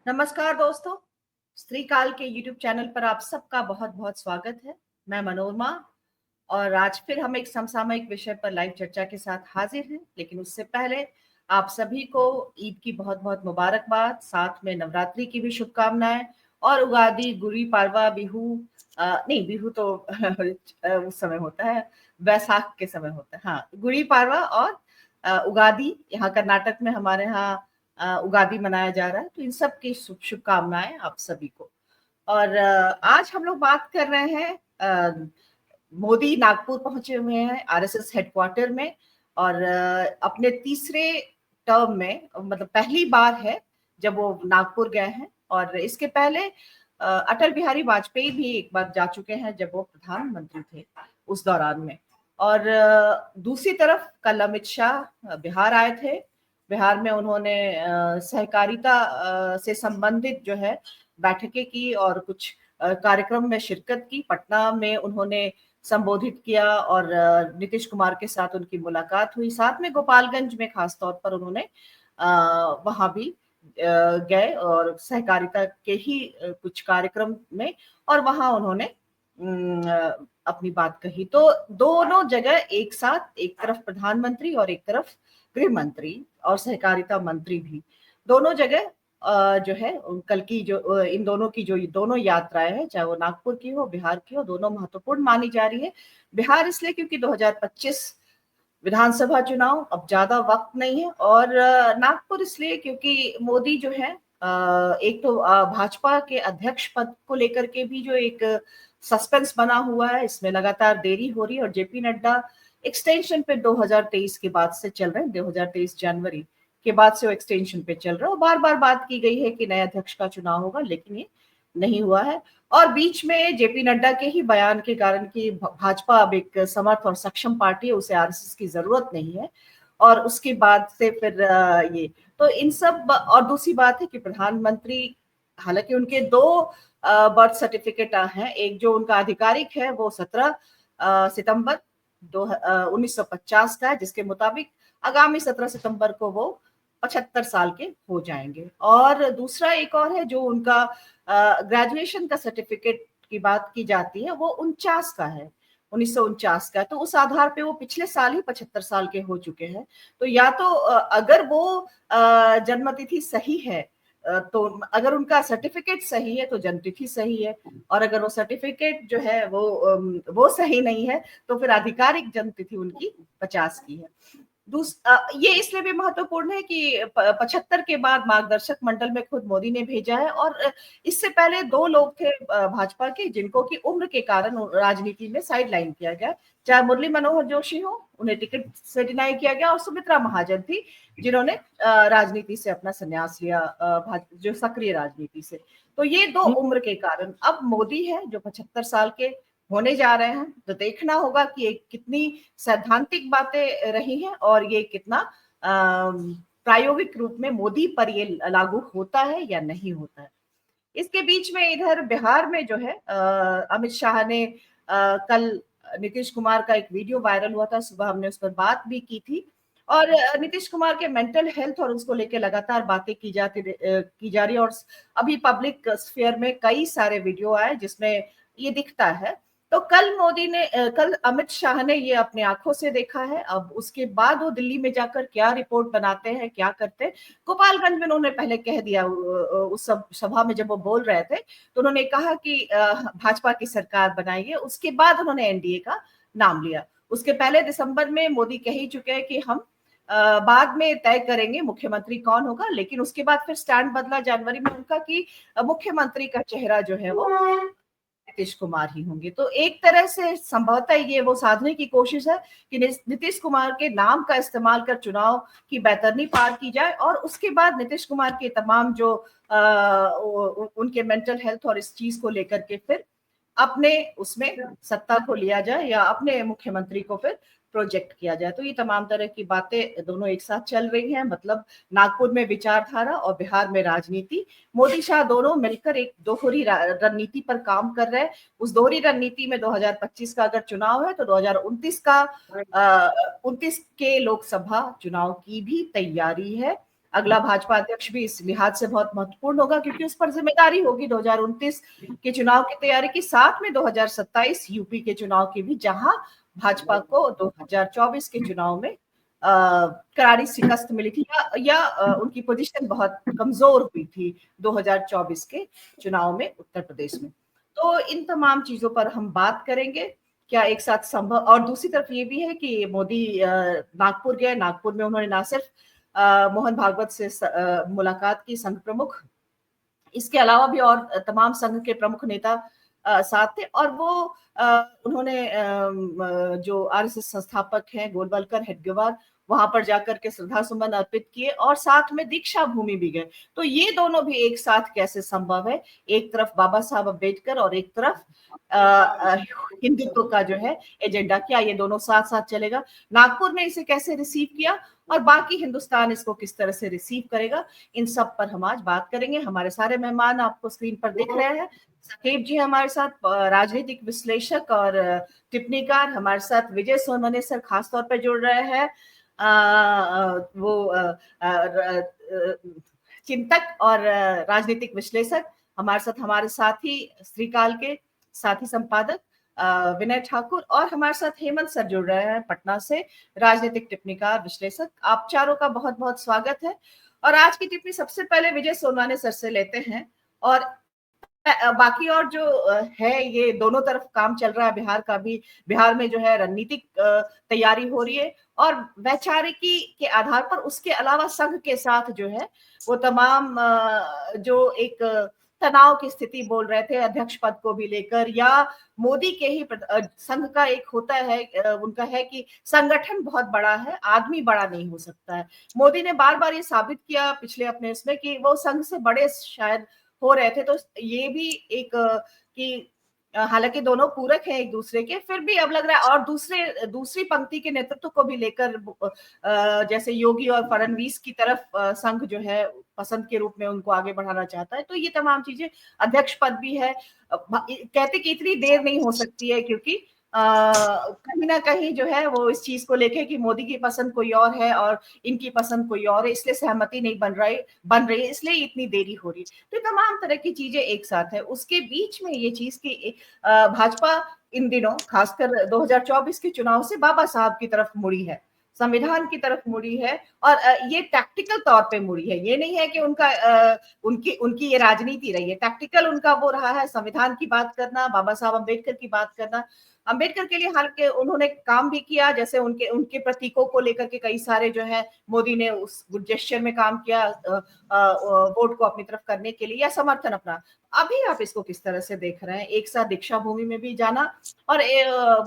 नमस्कार दोस्तों, स्त्री काल के यूट्यूब चैनल पर आप सबका बहुत बहुत स्वागत है। मैं मनोरमा और आज फिर हम एक समसामयिक विषय पर लाइव चर्चा के साथ हाजिर हैं। लेकिन उससे पहले आप सभी को ईद की बहुत बहुत मुबारकबाद, साथ में नवरात्रि की भी शुभकामनाएं और उगादी, गुड़ी पाड़वा, बिहू नहीं बिहू तो उस समय होता है, वैसाख के समय होता है। हाँ, गुड़ी पाड़वा और उगादी, यहाँ कर्नाटक में हमारे यहाँ उगादी मनाया जा रहा है। तो इन सब की शुभकामनाएं आप सभी को। और आज हम लोग बात कर रहे हैं, मोदी नागपुर पहुंचे हुए हैं आरएसएस हेडक्वार्टर में और अपने तीसरे टर्म में, मतलब पहली बार है जब वो नागपुर गए हैं। और इसके पहले अटल बिहारी वाजपेयी भी एक बार जा चुके हैं जब वो प्रधानमंत्री थे उस दौरान में। और दूसरी तरफ कल अमित शाह बिहार आए थे। बिहार में उन्होंने सहकारिता से संबंधित जो है बैठकें की और कुछ कार्यक्रम में शिरकत की। पटना में उन्होंने संबोधित किया और नीतीश कुमार के साथ उनकी मुलाकात हुई। साथ में गोपालगंज में खास तौर पर उन्होंने वहां भी गए और सहकारिता के ही कुछ कार्यक्रम में, और वहां उन्होंने अपनी बात कही। तो दोनों जगह एक साथ, एक तरफ प्रधानमंत्री और एक तरफ गृह मंत्री और सहकारिता मंत्री भी, दोनों जगह जो है कल की जो इन दोनों की जो दोनों यात्राएं हैं, चाहे वो नागपुर की हो, बिहार की हो, दोनों महत्वपूर्ण मानी जा रही है। बिहार इसलिए क्योंकि 2025 विधानसभा चुनाव, अब ज्यादा वक्त नहीं है। और नागपुर इसलिए क्योंकि मोदी जो है एक तो भाजपा के अध्यक्ष पद को लेकर के भी जो एक सस्पेंस बना हुआ है, इसमें लगातार देरी हो रही है। और जेपी नड्डा एक्सटेंशन पे 2023 के बाद से चल रहे हैं, 2023 जनवरी के बाद से वो एक्सटेंशन पे चल रहा है। बार बार बात की गई है कि नए अध्यक्ष का चुनाव होगा, लेकिन ये नहीं हुआ है। और बीच में जेपी नड्डा के ही बयान के कारण कि भाजपा अब एक समर्थ और सक्षम पार्टी है, उसे आरएसएस की जरूरत नहीं है, और उसके बाद से फिर ये तो इन सब। और दूसरी बात है कि प्रधानमंत्री, हालांकि उनके दो बर्थ सर्टिफिकेट हैं, एक जो उनका आधिकारिक है वो 17 सितंबर 1950 का है, जिसके मुताबिक आगामी 17 सितंबर को वो 75 साल के हो जाएंगे। और दूसरा एक और है जो उनका ग्रेजुएशन का सर्टिफिकेट की बात की जाती है, वो 49 का है, 1949 का। तो उस आधार पे वो पिछले साल ही 75 साल के हो चुके हैं। तो या तो अगर वो जन्मतिथि सही है, तो अगर उनका सर्टिफिकेट सही है तो जन्मतिथि सही है, और अगर वो सर्टिफिकेट जो है वो सही नहीं है तो फिर आधिकारिक जन्मतिथि उनकी 50 की है। ये इसलिए भी महत्वपूर्ण है कि 75 के बाद मार्गदर्शक मंडल में खुद मोदी ने भेजा है। और इससे पहले दो लोग थे भाजपा के जिनको की उम्र के कारण राजनीति में साइड लाइन किया गया, चाहे मुरली मनोहर जोशी हो, उन्हें टिकट से डिनाई किया गया, और सुमित्रा महाजन थी जिन्होंने राजनीति से अपना संन्यास लिया, जो सक्रिय राजनीति से। तो ये दो उम्र के कारण अब मोदी है जो 75 साल के होने जा रहे हैं। तो देखना होगा कि ये कितनी सैद्धांतिक बातें रही हैं और ये कितना प्रायोगिक रूप में मोदी पर ये लागू होता है या नहीं होता है। इसके बीच में इधर बिहार में जो है अमित शाह ने कल नीतीश कुमार का एक वीडियो वायरल हुआ था, सुबह हमने उस पर बात भी की थी। और नीतीश कुमार के मेंटल हेल्थ और उसको लेकर लगातार बातें की जा रही है। और अभी पब्लिक स्फीयर में कई सारे वीडियो आए जिसमें ये दिखता है। तो कल अमित शाह ने ये अपनी आंखों से देखा है। अब उसके बाद वो दिल्ली में जाकर क्या रिपोर्ट बनाते हैं, क्या करते हैं। गोपालगंज में उन्होंने पहले कह दिया, उस सभा में जब वो बोल रहे थे तो उन्होंने कहा कि भाजपा की सरकार बनाएंगे। उसके बाद उन्होंने एनडीए का नाम लिया। उसके पहले दिसंबर में मोदी कह ही चुके हैं कि हम बाद में तय करेंगे मुख्यमंत्री कौन होगा, लेकिन उसके बाद फिर स्टैंड बदला जनवरी में उनका कि मुख्यमंत्री का चेहरा जो है वो नीतीश कुमार ही होंगे। तो एक तरह से संभवतः ये वो साधने की कोशिश है कि नीतीश कुमार के नाम का इस्तेमाल कर चुनाव की बैतरनी पार की जाए, और उसके बाद नीतीश कुमार के तमाम जो उनके मेंटल हेल्थ और इस चीज को लेकर के फिर अपने उसमें सत्ता को लिया जाए या अपने मुख्यमंत्री को फिर प्रोजेक्ट किया जाए। तो ये तमाम तरह की बातें दोनों एक साथ चल रही हैं। मतलब नागपुर में विचारधारा और बिहार में राजनीति, मोदी शाह दोनों मिलकर एक दोहरी रणनीति पर काम कर रहे हैं। उस दोहरी रणनीति में 2025 का अगर चुनाव है तो 2029 के लोकसभा चुनाव की भी तैयारी है। अगला भाजपा अध्यक्ष भी इस लिहाज से बहुत महत्वपूर्ण होगा क्योंकि उस पर जिम्मेदारी होगी 2029 के चुनाव की तैयारी की, साथ में 2027 यूपी के चुनाव की भी, जहां भाजपा को 2024 के चुनाव में करारी शिकस्त मिली थी या उनकी पोजीशन बहुत कमजोर हुई थी 2024 के चुनाव में उत्तर प्रदेश में। तो इन तमाम चीजों पर हम बात करेंगे, क्या एक साथ संभव। और दूसरी तरफ ये भी है कि मोदी नागपुर गए, नागपुर में उन्होंने ना सिर्फ मोहन भागवत से मुलाकात की, संघ प्रमुख, इसके अलावा भी और तमाम संघ के प्रमुख नेता साथ थे। और वो उन्होंने जो आरएसएस संस्थापक हैं गोलवलकर, हेडगेवार, वहां पर जाकर के श्रद्धा सुमन अर्पित किए और साथ में दीक्षा भूमि भी गए। तो ये दोनों भी एक साथ कैसे संभव है, एक तरफ बाबा साहब अम्बेडकर और एक तरफ हिंदुत्व का जो है एजेंडा, क्या ये दोनों साथ साथ चलेगा? नागपुर में इसे कैसे रिसीव किया और बाकी हिंदुस्तान इसको किस तरह से रिसीव करेगा, इन सब पर हम आज बात करेंगे। हमारे सारे मेहमान आपको स्क्रीन पर दिख रहे हैं। सकेब जी हमारे साथ, राजनीतिक विश्लेषक और टिप्पणीकार। हमारे साथ विजय सोनवने सर खासतौर पर जुड़ रहे हैं, वो चिंतक और राजनीतिक विश्लेषक। हमारे साथ हमारे साथी श्रीकाल के साथी संपादक विनय ठाकुर, और हमारे साथ हेमंत सर जुड़ रहे हैं पटना से, राजनीतिक टिप्पणीकार, विश्लेषक। आप चारों का बहुत बहुत स्वागत है। और आज की टिप्पणी सबसे पहले विजय सोनवाने सर से लेते हैं। और बाकी और जो है, ये दोनों तरफ काम चल रहा है, बिहार का भी, बिहार में जो है रणनीतिक तैयारी हो रही है और वैचारिकी के आधार पर उसके अलावा संघ के साथ जो है वो तमाम जो एक तनाव की स्थिति बोल रहे थे अध्यक्ष पद को भी लेकर, या मोदी के ही संघ का एक होता है, उनका है कि संगठन बहुत बड़ा है, आदमी बड़ा नहीं हो सकता है। मोदी ने बार बार ये साबित किया पिछले अपने इसमें कि वो संघ से बड़े शायद हो रहे थे। तो ये भी एक कि हालांकि दोनों पूरक हैं एक दूसरे के, फिर भी अब लग रहा है, और दूसरी पंक्ति के नेतृत्व को भी लेकर जैसे योगी और फडणवीस की तरफ संघ जो है पसंद के रूप में उनको आगे बढ़ाना चाहता है। तो ये तमाम चीजें, अध्यक्ष पद भी है, कहते कि इतनी देर नहीं हो सकती है क्योंकि कहीं ना कहीं जो है वो इस चीज को लेके कि मोदी की पसंद कोई और है और इनकी पसंद कोई और है, इसलिए सहमति नहीं बन रही है, इसलिए इतनी देरी हो रही है। तो तमाम तरह की चीजें एक साथ है। उसके बीच में ये चीज की भाजपा इन दिनों खासकर 2024 के चुनाव से बाबा साहब की तरफ मुड़ी है, संविधान की तरफ मुड़ी है, और ये टैक्टिकल तौर पे मुड़ी है। ये नहीं है कि उनकी ये राजनीति रही है, टैक्टिकल उनका वो रहा है, संविधान की बात करना, बाबा साहब अम्बेडकर की बात करना। अम्बेडकर के लिए हाल के उन्होंने काम भी किया, जैसे उनके प्रतीकों को लेकर के कई सारे जो है मोदी ने उस जेस्चर में काम किया वोट को अपनी तरफ करने के लिए या समर्थन अपना। अभी आप इसको किस तरह से देख रहे हैं, एक साथ दीक्षा भूमि में भी जाना और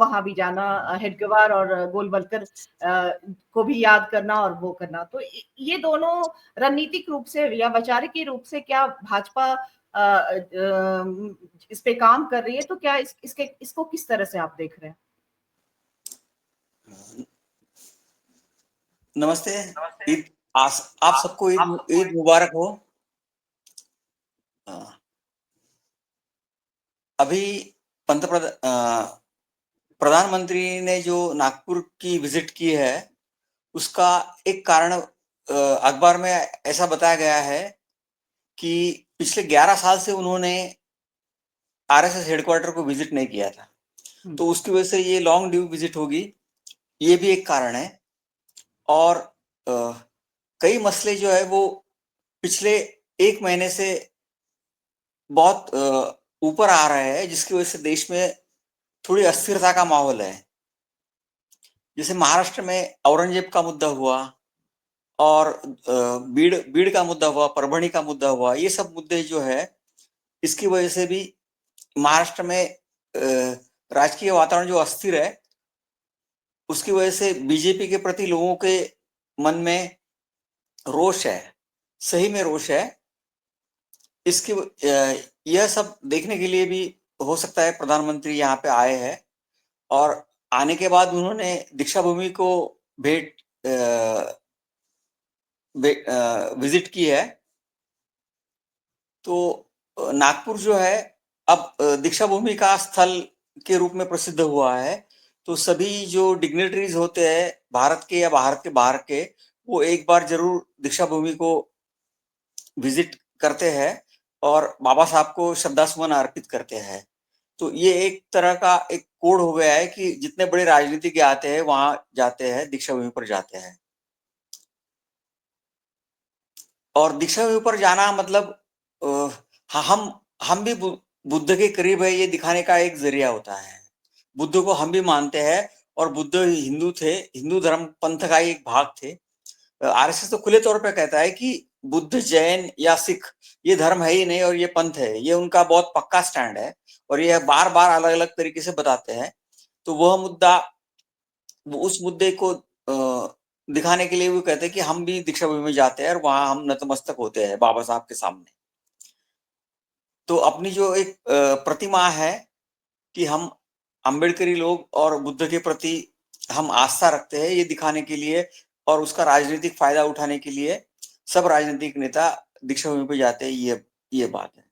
वहां भी जाना, हेडगेवार और गोलवलकर को भी याद करना और वो करना। तो ये दोनों रणनीतिक रूप से या वैचारिक रूप से क्या भाजपा इस पे काम कर रही है, तो क्या इसको किस तरह से आप देख रहे हैं? नमस्ते। ईद आप सबको ईद मुबारक हो। अभी प्रधानमंत्री ने जो नागपुर की विजिट की है उसका एक कारण अखबार में ऐसा बताया गया है कि पिछले 11 साल से उन्होंने आरएसएस हेडक्वार्टर को विजिट नहीं किया था, तो उसकी वजह से ये लॉन्ग ड्यू विजिट होगी, ये भी एक कारण है। और कई मसले जो है वो पिछले 1 महीने से बहुत ऊपर आ रहे हैं, जिसकी वजह से देश में थोड़ी अस्थिरता का माहौल है। जैसे महाराष्ट्र में औरंगजेब का मुद्दा हुआ और बीड़ का मुद्दा हुआ, परभणी का मुद्दा हुआ, ये सब मुद्दे जो है इसकी वजह से भी महाराष्ट्र में राजकीय वातावरण जो अस्थिर है, उसकी वजह से बीजेपी के प्रति लोगों के मन में रोष है, सही में रोष है। इसकी यह सब देखने के लिए भी हो सकता है प्रधानमंत्री यहाँ पे आए हैं, और आने के बाद उन्होंने दीक्षा भूमि को विजिट की है। तो नागपुर जो है अब दीक्षा भूमि का स्थल के रूप में प्रसिद्ध हुआ है, तो सभी जो डिग्नेटरीज होते हैं भारत के या भारत के बाहर के, वो एक बार जरूर दीक्षा भूमि को विजिट करते हैं और बाबा साहब को श्रद्धासुमन अर्पित करते हैं। तो ये एक तरह का एक कोड हो गया है कि जितने बड़े राजनीतिज्ञ आते हैं वहां जाते हैं, दीक्षा भूमि पर जाते हैं। और दीक्षा भूमि पर जाना मतलब हम भी बुद्ध के करीब है ये दिखाने का एक जरिया होता है। बुद्ध को हम भी मानते हैं और बुद्ध हिंदू थे, हिंदू धर्म पंथ का एक भाग थे। आरएसएस तो खुले तौर पे कहता है कि बुद्ध, जैन या सिख ये धर्म है ही नहीं और ये पंथ है। ये उनका बहुत पक्का स्टैंड है और ये बार बार अलग अलग तरीके से बताते हैं। तो वह मुद्दा, उस मुद्दे को दिखाने के लिए वो कहते हैं कि हम भी दीक्षा भूमि में जाते हैं और वहां हम नतमस्तक होते हैं बाबा साहब के सामने। तो अपनी जो एक प्रतिमा है कि हम अम्बेडकरी लोग और बुद्ध के प्रति हम आस्था रखते हैं, ये दिखाने के लिए और उसका राजनीतिक फायदा उठाने के लिए सब राजनीतिक नेता दीक्षा भूमि पे जाते हैं, ये बात है।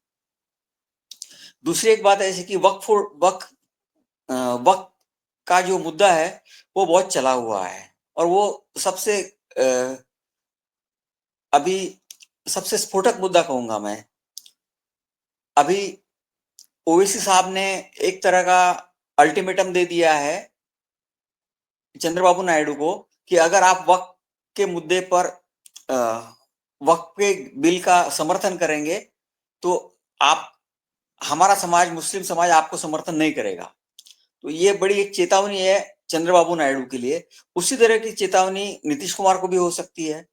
दूसरी एक बात ऐसी कि वक्फ का जो मुद्दा है वो बहुत चला हुआ है और वो सबसे अभी सबसे स्फोटक मुद्दा कहूंगा मैं। अभी ओवैसी साहब ने एक तरह का अल्टीमेटम दे दिया है चंद्रबाबू नायडू को कि अगर आप वक्फ के मुद्दे पर वक्फ के बिल का समर्थन करेंगे तो आप, हमारा समाज, मुस्लिम समाज आपको समर्थन नहीं करेगा। तो ये बड़ी एक चेतावनी है चंद्रबाबू नायडू के लिए। उसी तरह की चेतावनी नीतीश कुमार को भी हो सकती है।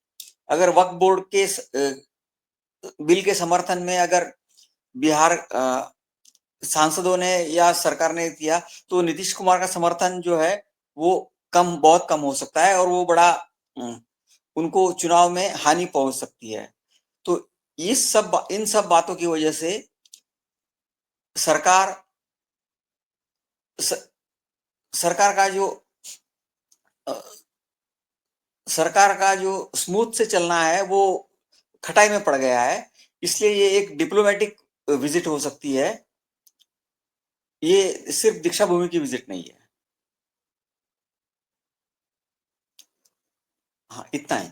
अगर वक्फ बोर्ड के बिल के समर्थन में अगर बिहार सांसदों ने या सरकार ने किया तो नीतीश कुमार का समर्थन जो है वो बहुत कम हो सकता है और वो बड़ा उनको चुनाव में हानि पहुंच सकती है। तो इन सब बातों की वजह से सरकार का जो स्मूथ से चलना है वो खटाई में पड़ गया है। इसलिए ये एक डिप्लोमेटिक विजिट हो सकती है, ये सिर्फ दीक्षा भूमि की विजिट नहीं है। हाँ, इतना ही।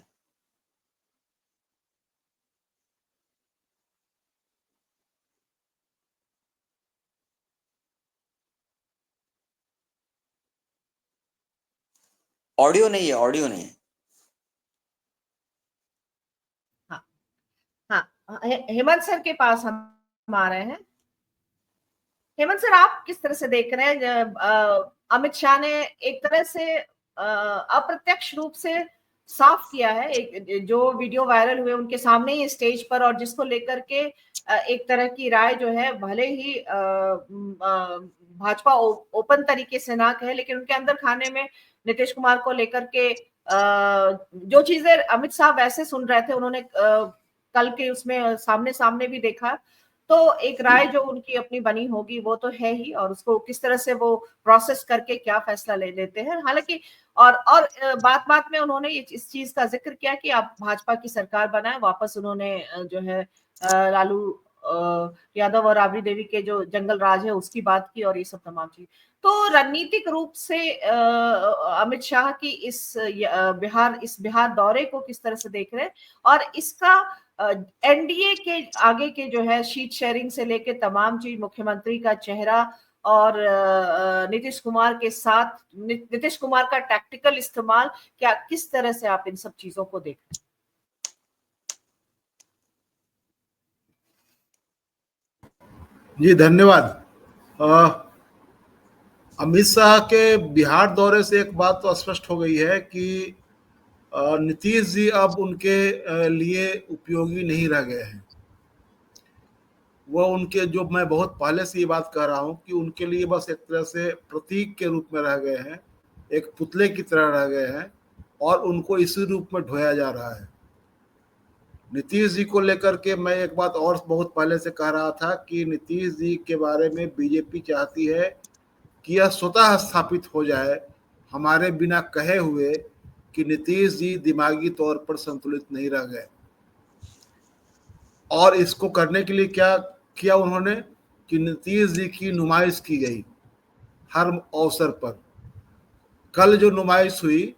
ऑडियो नहीं है, ऑडियो नहीं है। हाँ हाँ, हेमंत सर के पास हम आ रहे हैं। हेमंत सर, आप किस तरह से देख रहे हैं? अमित शाह ने एक तरह से अप्रत्यक्ष रूप से साफ किया है, एक जो वीडियो वायरल हुए उनके सामने ही स्टेज पर, और जिसको लेकर के एक तरह की राय जो है, भले ही भाजपा ओपन तरीके से ना कहे, लेकिन उनके अंदर खाने में नीतीश कुमार को लेकर के जो चीजें अमित शाह वैसे सुन रहे थे, उन्होंने कल के उसमें सामने सामने भी देखा। तो एक राय जो उनकी अपनी बनी होगी वो तो है ही, और उसको किस तरह से वो प्रोसेस करके क्या फैसला ले लेते हैं। हालांकि और बात बात में उन्होंने इस चीज का जिक्र किया कि आप भाजपा की सरकार बनाए, वापस उन्होंने जो है लालू यादव और राबड़ी देवी के जो जंगल राज है उसकी बात की, और ये सब तमाम चीज। तो रणनीतिक रूप से अमित शाह की इस बिहार दौरे को किस तरह से देख रहे हैं, और इसका एनडीए के आगे के जो है शीट शेयरिंग से लेके तमाम चीज, मुख्यमंत्री का चेहरा और नीतीश कुमार के साथ नीतीश कुमार का टैक्टिकल इस्तेमाल, क्या किस तरह से आप इन सब चीजों को देख रहे हैं? जी धन्यवाद। अमित शाह के बिहार दौरे से एक बात तो स्पष्ट हो गई है कि नीतीश जी अब उनके लिए उपयोगी नहीं रह गए हैं। वो उनके, जो मैं बहुत पहले से ये बात कह रहा हूं कि उनके लिए बस एक तरह से प्रतीक के रूप में रह गए हैं, एक पुतले की तरह रह गए हैं, और उनको इसी रूप में ढोया जा रहा है। नीतीश जी को लेकर के मैं एक बात और बहुत पहले से कह रहा था कि नीतीश जी के बारे में बीजेपी चाहती है कि यह स्वतः स्थापित हो जाए हमारे बिना कहे हुए कि नीतीश जी दिमागी तौर पर संतुलित नहीं रह गए। और इसको करने के लिए क्या किया उन्होंने कि नीतीश जी की नुमाइश की गई हर अवसर पर। कल जो नुमाइश हुई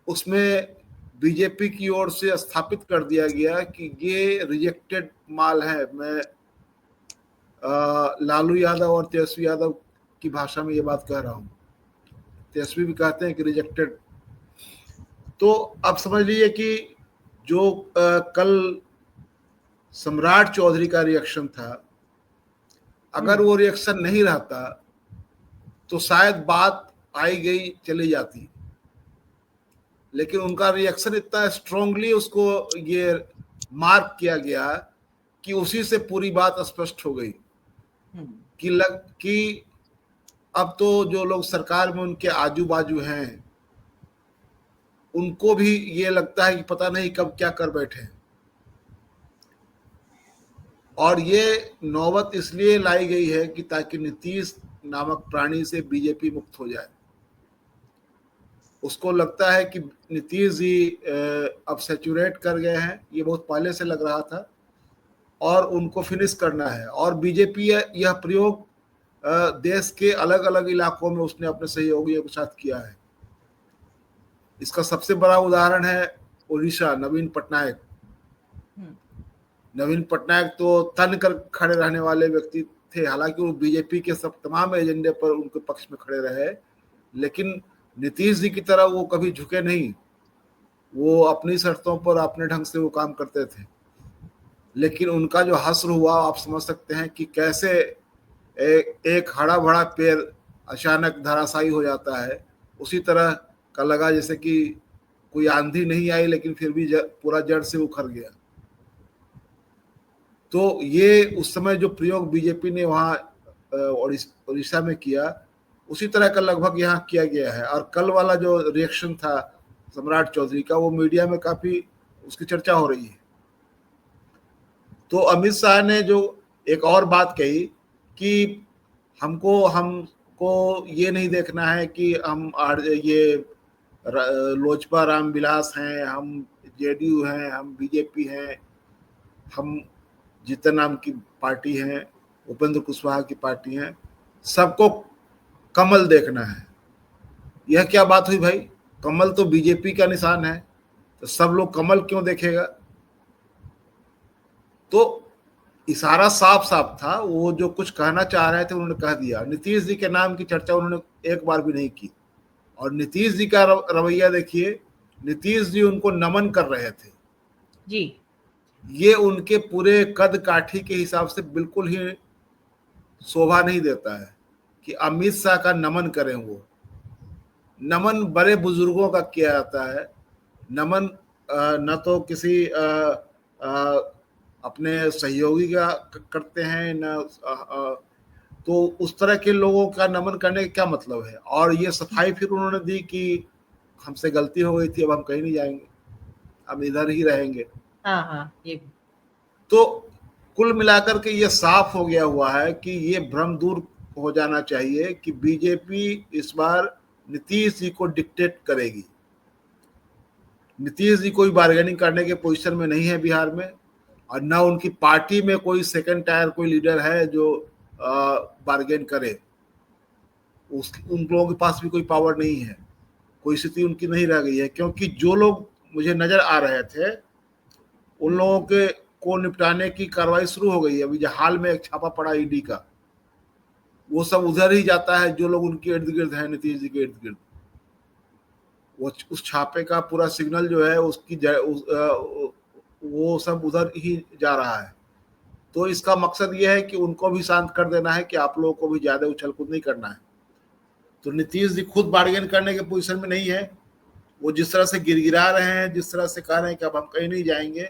उसमें बीजेपी की ओर से स्थापित कर दिया गया कि ये रिजेक्टेड माल है। मैं लालू यादव और तेजस्वी यादव की भाषा में ये बात कह रहा हूं। तेजस्वी भी कहते हैं कि रिजेक्टेड। तो अब समझ लीजिए कि जो कल सम्राट चौधरी का रिएक्शन था, अगर वो रिएक्शन नहीं रहता तो शायद बात आई गई चली जाती, लेकिन उनका रिएक्शन इतना स्ट्रांगली उसको ये मार्क किया गया कि उसी से पूरी बात स्पष्ट हो गई कि अब तो जो लोग सरकार में उनके आजू बाजू हैं उनको भी ये लगता है कि पता नहीं कब क्या कर बैठे। और ये नौबत इसलिए लाई गई है कि ताकि नीतीश नामक प्राणी से बीजेपी मुक्त हो जाए। उसको लगता है कि नीतीश जी अब सैचुरेट कर गए हैं, ये बहुत पहले से लग रहा था, और उनको फिनिश करना है। और बीजेपी यह प्रयोग देश के अलग अलग इलाकों में उसने अपने सहयोगियों के साथ किया है। इसका सबसे बड़ा उदाहरण है उड़ीसा, नवीन पटनायक। नवीन पटनायक तो तन कर खड़े रहने वाले व्यक्ति थे, हालांकि वो बीजेपी के सब तमाम एजेंडे पर उनके पक्ष में खड़े रहे, लेकिन नीतीश जी की तरह वो कभी झुके नहीं। वो अपनी शर्तों पर अपने ढंग से वो काम करते थे। लेकिन उनका जो हश्र हुआ, आप समझ सकते हैं कि कैसे एक हरा भरा पेड़ अचानक धराशायी हो जाता है। उसी तरह का लगा जैसे कि कोई आंधी नहीं आई लेकिन फिर भी पूरा जड़ से उखड़ गया। तो ये उस समय जो प्रयोग बीजेपी ने वहाँ उड़ीसा में किया, उसी तरह का लगभग यहाँ किया गया है। और कल वाला जो रिएक्शन था सम्राट चौधरी का, वो मीडिया में काफी उसकी चर्चा हो रही है। तो अमित शाह ने जो एक और बात कही कि हमको ये नहीं देखना है कि हम ये लोजपा रामविलास हैं, हम जेडीयू हैं, हम बीजेपी हैं, हम जीतन नाम की पार्टी है, उपेंद्र कुशवाहा की पार्टी है, सबको कमल देखना है। यह क्या बात हुई भाई? कमल तो बीजेपी का निशान है, तो सब लोग कमल क्यों देखेगा? तो इशारा साफ साफ था। वो जो कुछ कहना चाह रहे थे उन्होंने कह दिया। नीतीश जी के नाम की चर्चा उन्होंने एक बार भी नहीं की। और नीतीश जी का रवैया देखिए, नीतीश जी उनको नमन कर रहे थे जी। ये उनके पूरे कद काठी के हिसाब से बिल्कुल ही शोभा नहीं देता है कि अमित शाह का नमन करें। वो नमन बड़े बुजुर्गों का किया जाता है। नमन न तो किसी अपने सहयोगी का करते हैं, न तो उस तरह के लोगों का नमन करने का क्या मतलब है? और ये सफाई फिर उन्होंने दी कि हमसे गलती हो गई थी, अब हम कहीं नहीं जाएंगे, हम इधर ही रहेंगे। हाँ, ये तो कुल मिलाकर के ये साफ हो गया हुआ है कि ये भ्रम दूर हो जाना चाहिए कि बीजेपी इस बार नीतीश जी को डिक्टेट करेगी। नीतीश जी कोई बार्गेनिंग करने के पोजीशन में नहीं है बिहार में, और न उनकी पार्टी में कोई सेकंड टायर कोई लीडर है जो बार्गेन करे। उन लोगों के पास भी कोई पावर नहीं है, कोई स्थिति उनकी नहीं रह गई है। क्योंकि जो लोग मुझे नजर आ रहे थे उन लोगों के को निपटाने की कार्रवाई शुरू हो गई है। अभी जो हाल में एक छापा पड़ा ईडी का, वो सब उधर ही जाता है जो लोग उनके इर्द गिर्द है, नीतीश जी के इर्द गिर्द। वो उस छापे का पूरा सिग्नल जो है उसकी वो सब उधर ही जा रहा है। तो इसका मकसद ये है कि उनको भी शांत कर देना है कि आप लोगों को भी ज्यादा उछल कूद नहीं करना है। तो नीतीश जी खुद बार्गेन करने के पोजीशन में नहीं है। वो जिस तरह से गिरगिरा रहे हैं, जिस तरह से कह रहे हैं कि अब हम कहीं नहीं जाएंगे,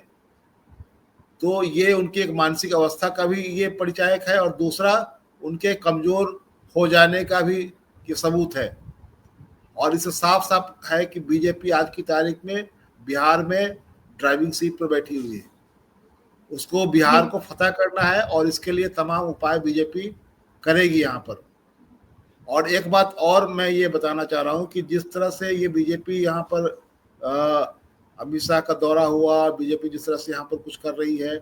तो ये उनकी एक मानसिक अवस्था का भी ये परिचायक है, और दूसरा उनके कमजोर हो जाने का भी ये सबूत है। और इससे साफ साफ है कि बीजेपी आज की तारीख में बिहार में ड्राइविंग सीट पर बैठी हुई है। उसको बिहार को फतह करना है और इसके लिए तमाम उपाय बीजेपी करेगी यहाँ पर। और एक बात और मैं ये बताना चाह रहा हूँ कि जिस तरह से ये बीजेपी यहाँ पर अमित शाह का दौरा हुआ, बीजेपी जिस तरह से यहाँ पर कुछ कर रही है,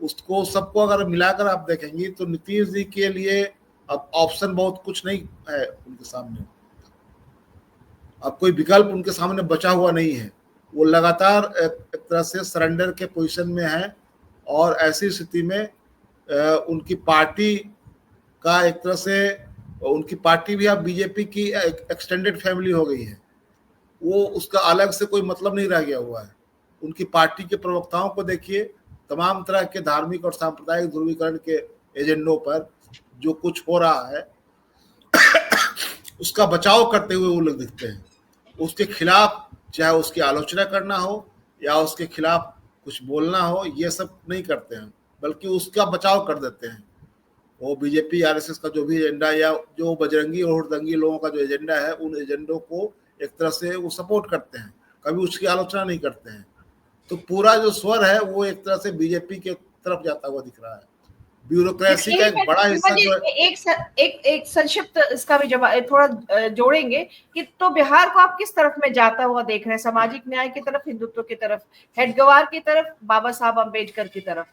उसको सबको अगर मिलाकर आप देखेंगे तो नीतीश जी के लिए अब ऑप्शन बहुत कुछ नहीं है उनके सामने। अब कोई विकल्प उनके सामने बचा हुआ नहीं है। वो लगातार एक तरह से सरेंडर के पोजीशन में है और ऐसी स्थिति में उनकी पार्टी का एक तरह से उनकी पार्टी भी अब बीजेपी की एक्सटेंडेड फैमिली हो गई है। वो उसका अलग से कोई मतलब नहीं रह गया हुआ है। उनकी पार्टी के प्रवक्ताओं को देखिए, तमाम तरह के धार्मिक और सांप्रदायिक ध्रुवीकरण के एजेंडों पर जो कुछ हो रहा है उसका बचाव करते हुए वो लोग दिखते हैं। उसके खिलाफ चाहे उसकी आलोचना करना हो या उसके खिलाफ कुछ बोलना हो, ये सब नहीं करते हैं, बल्कि उसका बचाव कर देते हैं। वो बीजेपी आरएसएस का जो भी एजेंडा या जो बजरंगी और हुड़दंगी लोगों का जो एजेंडा है, उन एजेंडों को एक तरह से वो सपोर्ट करते हैं, कभी उसकी आलोचना नहीं करते हैं। तो पूरा जो स्वर है वो एक तरह से बीजेपी के तरफ जाता हुआ दिख रहा है। ब्यूरोक्रेसी का एक बड़ा हिस्सा जो है, एक संक्षिप्त इसका भी जवाब थोड़ा जोड़ेंगे कि तो बिहार को आप किस तरफ में जाता हुआ देख रहे हैं? सामाजिक न्याय की तरफ, हिंदुत्व की तरफ, हेडगवार की तरफ, बाबा साहब अम्बेडकर की तरफ?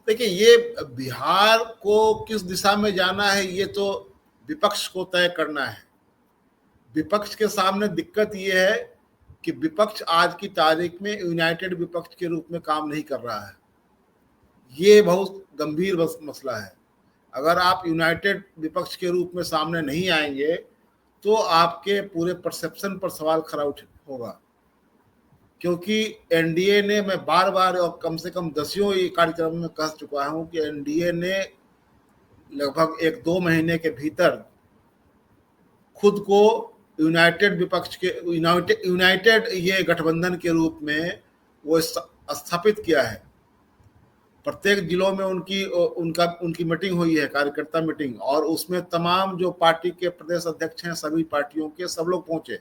देखिए, ये बिहार को किस दिशा में जाना है ये तो विपक्ष को तय करना है। विपक्ष के सामने दिक्कत ये है कि विपक्ष आज की तारीख में यूनाइटेड विपक्ष के रूप में काम नहीं कर रहा है। ये बहुत गंभीर मसला है। अगर आप यूनाइटेड विपक्ष के रूप में सामने नहीं आएंगे तो आपके पूरे परसेप्शन पर सवाल खड़ा होगा, क्योंकि एनडीए ने, मैं बार बार और कम से कम दसियों ये कार्यक्रम में कह चुका हूं कि एनडीए ने लगभग 1-2 महीने के भीतर खुद को यूनाइटेड विपक्ष के यूनाइटेड ये गठबंधन के रूप में वो स्थापित किया है। प्रत्येक जिलों में उनकी मीटिंग हुई है, कार्यकर्ता मीटिंग, और उसमें तमाम जो पार्टी के प्रदेश अध्यक्ष हैं सभी पार्टियों के, सब लोग पहुंचे।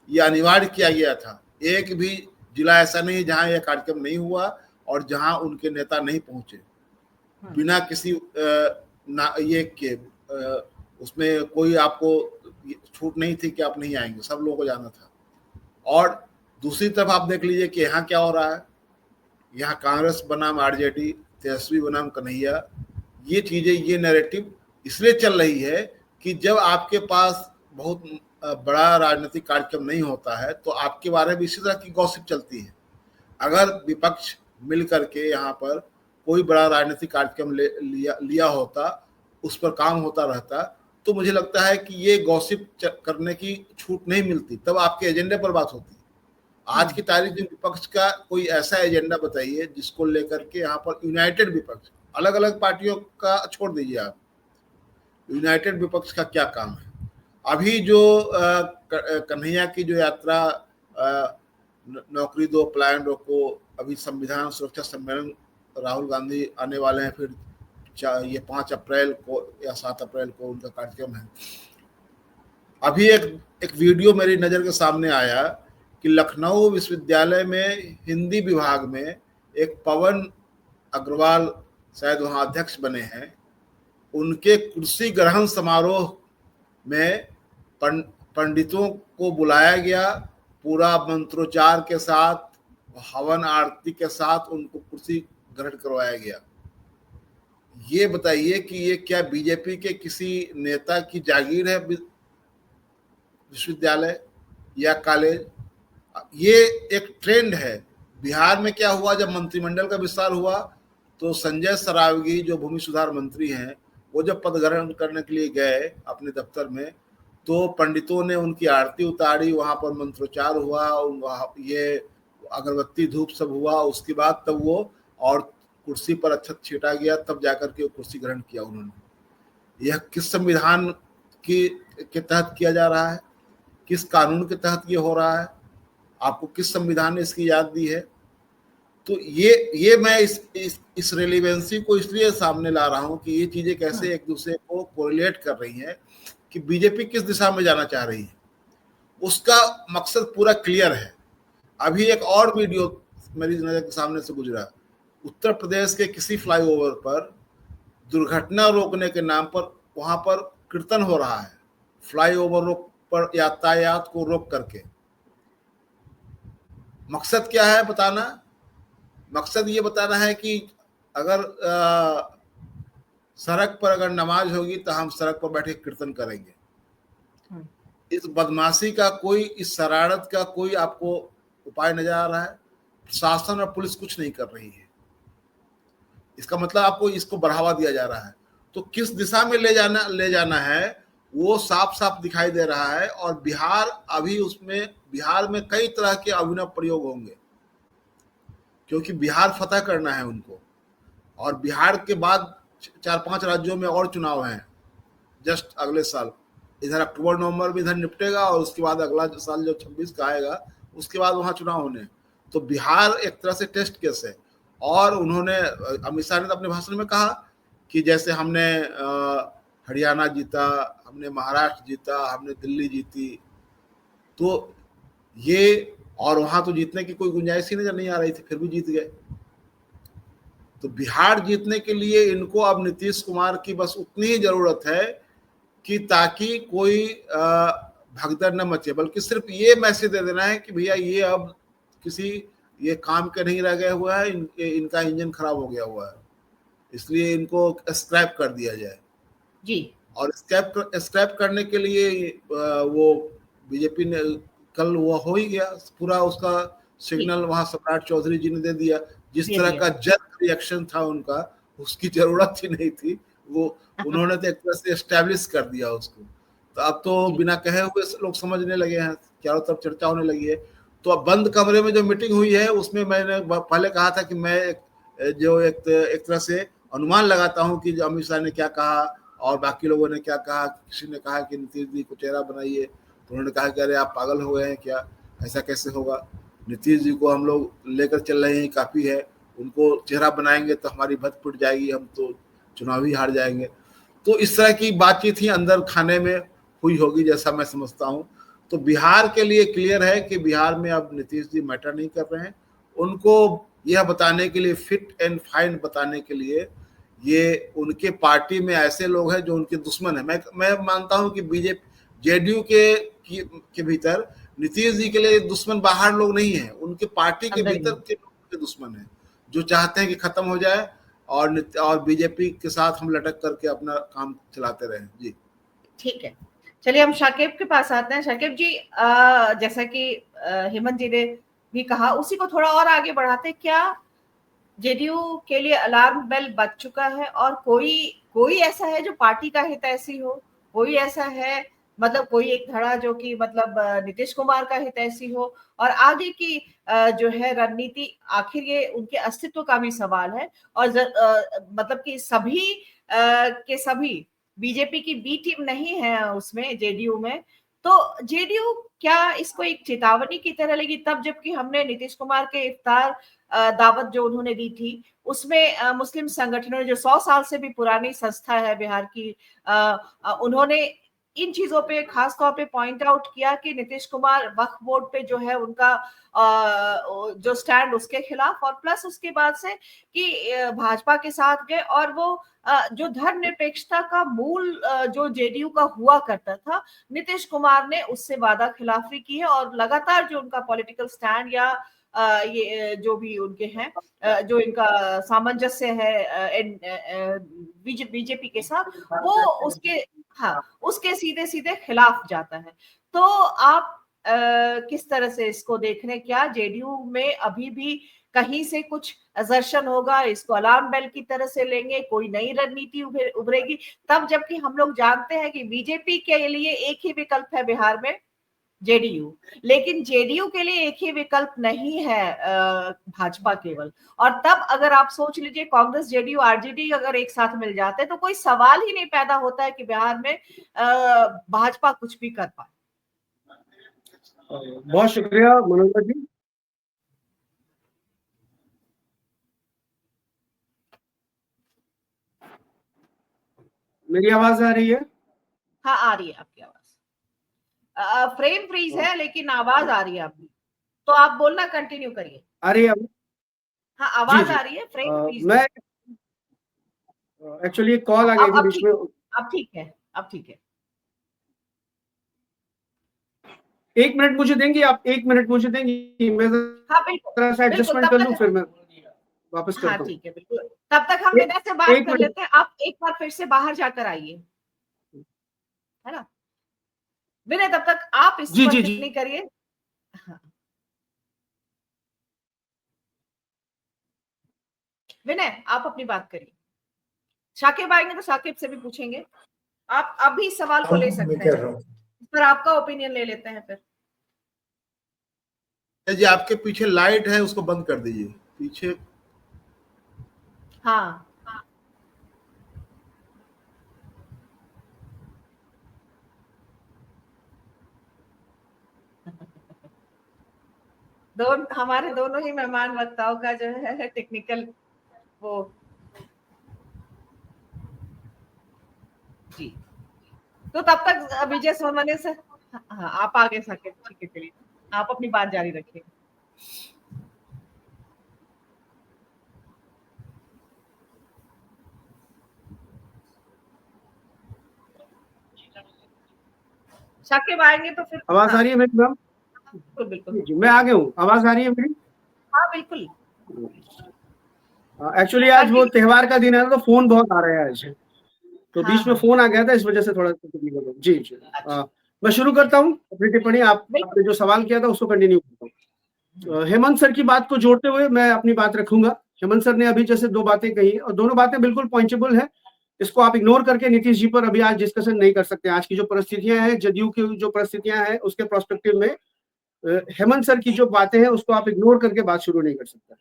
ये अनिवार्य किया गया था। एक भी जिला ऐसा नहीं जहां यह कार्यक्रम नहीं हुआ और जहां उनके नेता नहीं पहुंचे, बिना किसी उसमें कोई आपको छूट नहीं थी कि आप नहीं आएंगे, सब लोगों को जाना था। और दूसरी तरफ आप देख लीजिए कि यहाँ क्या हो रहा है। यहाँ कांग्रेस बनाम आरजेडी, तेजस्वी बनाम कन्हैया, ये चीजें, ये नैरेटिव इसलिए चल रही है कि जब आपके पास बहुत बड़ा राजनीतिक कार्यक्रम नहीं होता है तो आपके बारे में इसी तरह की गॉसिप चलती है। अगर विपक्ष मिल करके यहाँ पर कोई बड़ा राजनीतिक कार्यक्रम लिया होता, उस पर काम होता रहता, तो मुझे लगता है कि ये गॉसिप करने की छूट नहीं मिलती, तब आपके एजेंडे पर बात होती। आज की तारीख में विपक्ष का कोई ऐसा एजेंडा बताइए जिसको लेकर के यहाँ पर यूनाइटेड विपक्ष, अलग अलग पार्टियों का छोड़ दीजिए आप, यूनाइटेड विपक्ष का क्या काम है। अभी जो कन्हैया की जो यात्रा, नौकरी दो पलायन रोको, अभी संविधान सुरक्षा सम्मेलन राहुल गांधी आने वाले हैं, फिर ये 5 अप्रैल को या 7 अप्रैल को उनका कार्यक्रम है। अभी एक वीडियो मेरी नजर के सामने आया कि लखनऊ विश्वविद्यालय में हिंदी विभाग में एक पवन अग्रवाल शायद वहां अध्यक्ष बने हैं, उनके कुर्सी ग्रहण समारोह में पंडितों को बुलाया गया, पूरा मंत्रोच्चार के साथ, हवन आरती के साथ उनको कुर्सी ग्रहण करवाया गया। ये बताइए कि ये क्या बीजेपी के किसी नेता की जागीर है विश्वविद्यालय या कॉलेज? ये एक ट्रेंड है। बिहार में क्या हुआ, जब मंत्रिमंडल का विस्तार हुआ तो संजय सरावगी जो भूमि सुधार मंत्री हैं, वो जब पद ग्रहण करने के लिए गए अपने दफ्तर में, तो पंडितों ने उनकी आरती उतारी, वहां पर मंत्रोच्चार हुआ, ये अगरबत्ती धूप सब हुआ। उसके बाद तब वो और कुर्सी पर अक्षत छीटा गया, तब जाकर के कुर्सी ग्रहण किया उन्होंने। यह किस संविधान के तहत किया जा रहा है? किस कानून के तहत ये हो रहा है? आपको किस संविधान ने इसकी याद दी है? तो ये मैं इस रेलिवेंसी को इसलिए सामने ला रहा हूं कि ये चीजें कैसे एक दूसरे को कोरिलेट कर रही हैं कि बीजेपी किस दिशा में जाना चाह रही है, उसका मकसद पूरा क्लियर है। अभी एक और वीडियो मेरी नजर के सामने से गुजरा, उत्तर प्रदेश के किसी फ्लाईओवर पर दुर्घटना रोकने के नाम पर वहां पर कीर्तन हो रहा है, फ्लाईओवर पर यातायात को रोक करके। मकसद क्या है बताना? मकसद ये बताना है कि अगर सड़क पर अगर नमाज होगी तो हम सड़क पर बैठे कीर्तन करेंगे। इस बदमाशी का कोई, इस शरारत का कोई आपको उपाय नजर आ रहा है? शासन और पुलिस कुछ नहीं कर रही है। इसका मतलब आपको इसको बढ़ावा दिया जा रहा है। तो किस दिशा में ले जाना है वो साफ साफ दिखाई दे रहा है। और बिहार अभी उसमें, बिहार में कई तरह के अभिनव प्रयोग होंगे, क्योंकि बिहार फतह करना है उनको। और बिहार के बाद 4-5 राज्यों में और चुनाव हैं जस्ट अगले साल। इधर अक्टूबर नवंबर में इधर निपटेगा और उसके बाद अगला साल जो 26 का आएगा उसके बाद वहां चुनाव होने। तो बिहार एक तरह से टेस्ट केस है। और उन्होंने, अमित शाह ने अपने भाषण में कहा कि जैसे हमने हरियाणा जीता, हमने महाराष्ट्र जीता, हमने दिल्ली जीती, तो ये, और वहां तो जीतने की कोई गुंजाइश ही नजर नहीं आ रही थी, फिर भी जीत गए। तो बिहार जीतने के लिए इनको अब नीतीश कुमार की बस उतनी ही जरूरत है कि ताकि कोई भगदड़ न मचे, बल्कि सिर्फ ये मैसेज दे देना है कि भैया ये अब किसी ये काम के नहीं रह गया हुआ है, इनका इंजन खराब हो गया हुआ है, इसलिए इनको स्क्रैप कर दिया जाए जी। और स्क्रैप करने के लिए वो बीजेपी ने कल वो हो ही गया पूरा, उसका सिग्नल वहां सम्राट चौधरी जी ने दे दिया। जिस तरह का जर्क रिएक्शन था उनका, उसकी जरूरत ही नहीं थी, वो उन्होंने तो एक तरह से एस्टैब्लिश कर दिया उसको। तो अब तो बिना कहे हुए लोग समझने लगे हैं, चारों तरफ चर्चा होने लगी है। तो अब बंद कमरे में जो मीटिंग हुई है उसमें मैंने पहले कहा था कि मैं एक तरह से अनुमान लगाता हूं कि अमित शाह ने क्या कहा और बाकी लोगों ने क्या कहा। किसी ने कहा कि नीतीश जी को चेहरा बनाइए, तो उन्होंने कहा कि अरे आप पागल हो गए हैं क्या, ऐसा कैसे होगा, नीतीश जी को हम लोग लेकर चल रहे हैं काफ़ी है, उनको चेहरा बनाएंगे तो हमारी भत फुट जाएगी, हम तो चुनाव ही हार जाएंगे। तो इस तरह की बातचीत ही अंदर खाने में हुई होगी जैसा मैं समझता हूँ। तो बिहार के लिए क्लियर है कि बिहार में अब नीतीश जी मैटर नहीं कर रहे हैं। उनको यह बताने के लिए, फिट एंड फाइन बताने के लिए, ये उनके पार्टी में ऐसे लोग हैं जो उनके दुश्मन है। मैं मानता हूं कि बीजेपी जेडीयू के भीतर नीतीश जी के लिए दुश्मन बाहर लोग नहीं है, उनके पार्टी के भीतर के लोग के दुश्मन है, जो चाहते हैं कि खत्म हो जाए और बीजेपी के साथ हम लटक करके अपना काम चलाते रहें। जी ठीक है, चलिए हम शाकिब के पास आते हैं। शाकिब जी, जैसा कि हेमंत जी ने भी कहा, उसी को थोड़ा और आगे बढ़ाते, क्या जेडीयू के लिए अलार्म बेल बज चुका है और कोई ऐसा है जो पार्टी का हितैषी हो, कोई ऐसा है, मतलब कोई एक धड़ा जो कि मतलब नीतीश कुमार का हितैषी हो, और आगे की जो है रणनीति, आखिर ये उनके अस्तित्व का भी सवाल है। और मतलब कि सभी के सभी बीजेपी की बी टीम नहीं है उसमें, जेडीयू में। तो जेडीयू क्या इसको एक चेतावनी की तरह लेगी? तब जबकि हमने नीतीश कुमार के इफ्तार दावत जो उन्होंने दी थी, उसमें मुस्लिम संगठनों ने, जो 100 साल से भी पुरानी संस्था है बिहार की, उन्होंने इन चीजों पे खास तौर पे पॉइंट आउट किया कि नीतीश कुमार वक्फ बोर्ड पे जो है उनका जो स्टैंड, उसके खिलाफ, और प्लस उसके बाद से कि भाजपा के साथ गए, और वो जो धर्मनिरपेक्षता का मूल जो जेडीयू का हुआ करता था, नीतीश कुमार ने उससे वादा खिलाफी की है। और लगातार जो उनका पॉलिटिकल स्टैंड या ये जो भी उनके हैं, जो इनका सामंजस्य है बीजेपी के साथ, वो उसके, हाँ, उसके सीधे सीधे खिलाफ जाता है। तो आप किस तरह से इसको देख रहे हैं? क्या जेडीयू में अभी भी कहीं से कुछ असर्शन होगा? इसको अलार्म बेल की तरह से लेंगे? कोई नई रणनीति उभरेगी? तब जबकि हम लोग जानते हैं कि बीजेपी के लिए एक ही विकल्प है बिहार में, जेडीयू। लेकिन जेडीयू के लिए एक ही विकल्प नहीं है भाजपा केवल। और तब अगर आप सोच लीजिए, कांग्रेस, जेडीयू, आरजेडी अगर एक साथ मिल जाते हैं तो कोई सवाल ही नहीं पैदा होता है कि बिहार में भाजपा कुछ भी कर पाए। बहुत शुक्रिया मनोज जी। मेरी आवाज आ रही है? हाँ, आ रही है आपकी आवाज। फ्रेम फ्रीज है लेकिन आवाज आ रही है आपकी, तो आप बोलना कंटिन्यू करिए। आ रही है? हाँ, आवाज आ रही है, फ्रेम फ्रीज। मैं एक्चुअली कॉल आ गई थी बीच में। अब ठीक है, अब ठीक है। 1 मिनट मुझे देंगी आप? 1 मिनट मुझे देंगी? मैं हाँ बिल्कुल, एडजस्टमेंट कर लूं, फिर मैं वापस करता हूं। हाँ ठीक है, बिल्कुल। तब तक हम इधर से बात कर लेते हैं, आप एक बार फिर से बाहर जाकर आइए, है ना। विनय तब तक आप इस जी पर जी टिप्पणी जी करिए। हाँ। विनय आप अपनी बात करिए, शाकिब आएंगे तो शाकिब से भी पूछेंगे, आप अभी सवाल को ले मैं सकते कर हैं, रहा हूँ। इस पर आपका ओपिनियन ले लेते हैं फिर। जी आपके पीछे लाइट है, उसको बंद कर दीजिए पीछे। हाँ हमारे दोनों ही मेहमान वक्ताओं का जो है टेक्निकल वो जी। तो तब तक विजय सोनवने से, हाँ आप आगे सके, ठीक है चलिए आप अपनी बात जारी रखिए। शाकिब आएंगे तो फिर आवाज हाँ, आ रही है मेरी मैम? बिल्कुल बिल्कुल। जी मैं आ गया हूँ, आवाज आ रही है मेरी? हाँ बिल्कुल। एक्चुअली आज वो शाकिब, त्योहार का दिन है तो फोन बहुत आ रहे हैं आज, तो हाँ बीच में हाँ फोन आ गया था, इस वजह से थोड़ा जी जी। अच्छा मैं शुरू करता हूँ अपनी टिप्पणी। आपने जो सवाल किया था उसको कंटिन्यू करता हूँ। हेमंत सर की बात को जोड़ते हुए मैं अपनी बात रखूंगा। हेमंत सर ने अभी जैसे दो बातें कही और दोनों बातें बिल्कुल पॉइंटेबल है, इसको आप इग्नोर करके नीतीश जी पर अभी आज डिस्कशन नहीं कर सकते। आज की जो परिस्थितियां हैं, जदयू की जो परिस्थितियां हैं, उसके प्रोस्पेक्टिव में हेमंत सर की जो बातें हैं उसको आप इग्नोर करके बात शुरू नहीं कर सकते।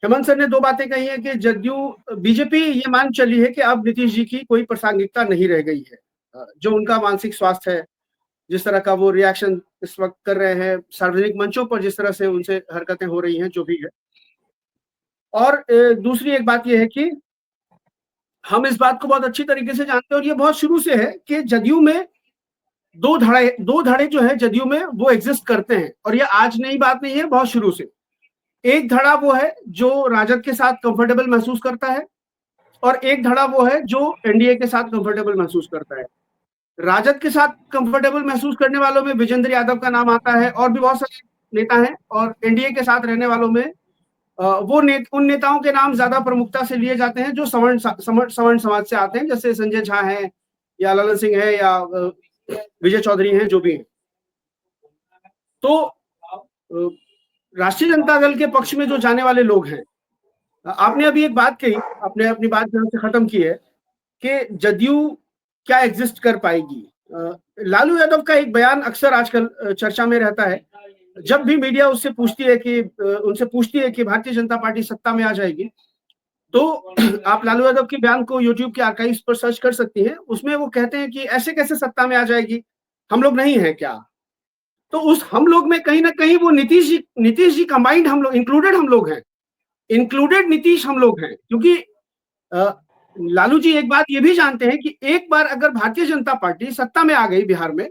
हेमंत सर ने दो बातें कही है कि जदयू बीजेपी ये मान चली है कि अब नीतीश जी की कोई प्रासंगिकता नहीं रह गई है। जो उनका मानसिक स्वास्थ्य है, जिस तरह का वो रिएक्शन इस वक्त कर रहे हैं सार्वजनिक मंचों पर, जिस तरह से उनसे हरकतें हो रही हैं, जो भी है। और दूसरी एक बात यह है कि हम इस बात को बहुत अच्छी तरीके से जानते हैं और ये बहुत शुरू से है कि जदयू में दो धड़े जो है जदयू में वो एग्जिस्ट करते हैं, और ये आज नई बात नहीं है, बहुत शुरू से। एक धड़ा वो है जो राजद के साथ कंफर्टेबल महसूस करता है और एक धड़ा वो है जो एनडीए के साथ कंफर्टेबल महसूस करता है। राजद के साथ कंफर्टेबल महसूस करने वालों में विजेंद्र यादव का नाम आता है और भी बहुत सारे नेता हैं, और एनडीए के साथ रहने वालों में उन नेताओं के नाम ज्यादा प्रमुखता से लिए जाते हैं जो सवर्ण समाज से आते हैं, जैसे संजय झा है या ललन सिंह है या विजय चौधरी हैं, जो भी हैं। तो राष्ट्रीय जनता दल के पक्ष में जो जाने वाले लोग हैं, आपने अभी एक बात कही, आपने अपनी बात जहां से खत्म की है कि जदयू क्या एग्जिस्ट कर पाएगी। लालू यादव का एक बयान अक्सर आजकल चर्चा में रहता है। जब भी मीडिया उनसे पूछती है कि भारतीय जनता पार्टी सत्ता में आ जाएगी, तो आप लालू यादव के बयान को यूट्यूब के आर्काइव्स पर सर्च कर सकती हैं। उसमें वो कहते हैं कि ऐसे कैसे सत्ता में आ जाएगी, हम लोग नहीं है क्या? तो उस हम लोग में कहीं ना कहीं वो नीतीश जी कंबाइंड हम लोग, इंक्लूडेड नीतीश हम लोग हैं। क्योंकि लालू जी एक बात ये भी जानते हैं कि एक बार अगर भारतीय जनता पार्टी सत्ता में आ गई बिहार में,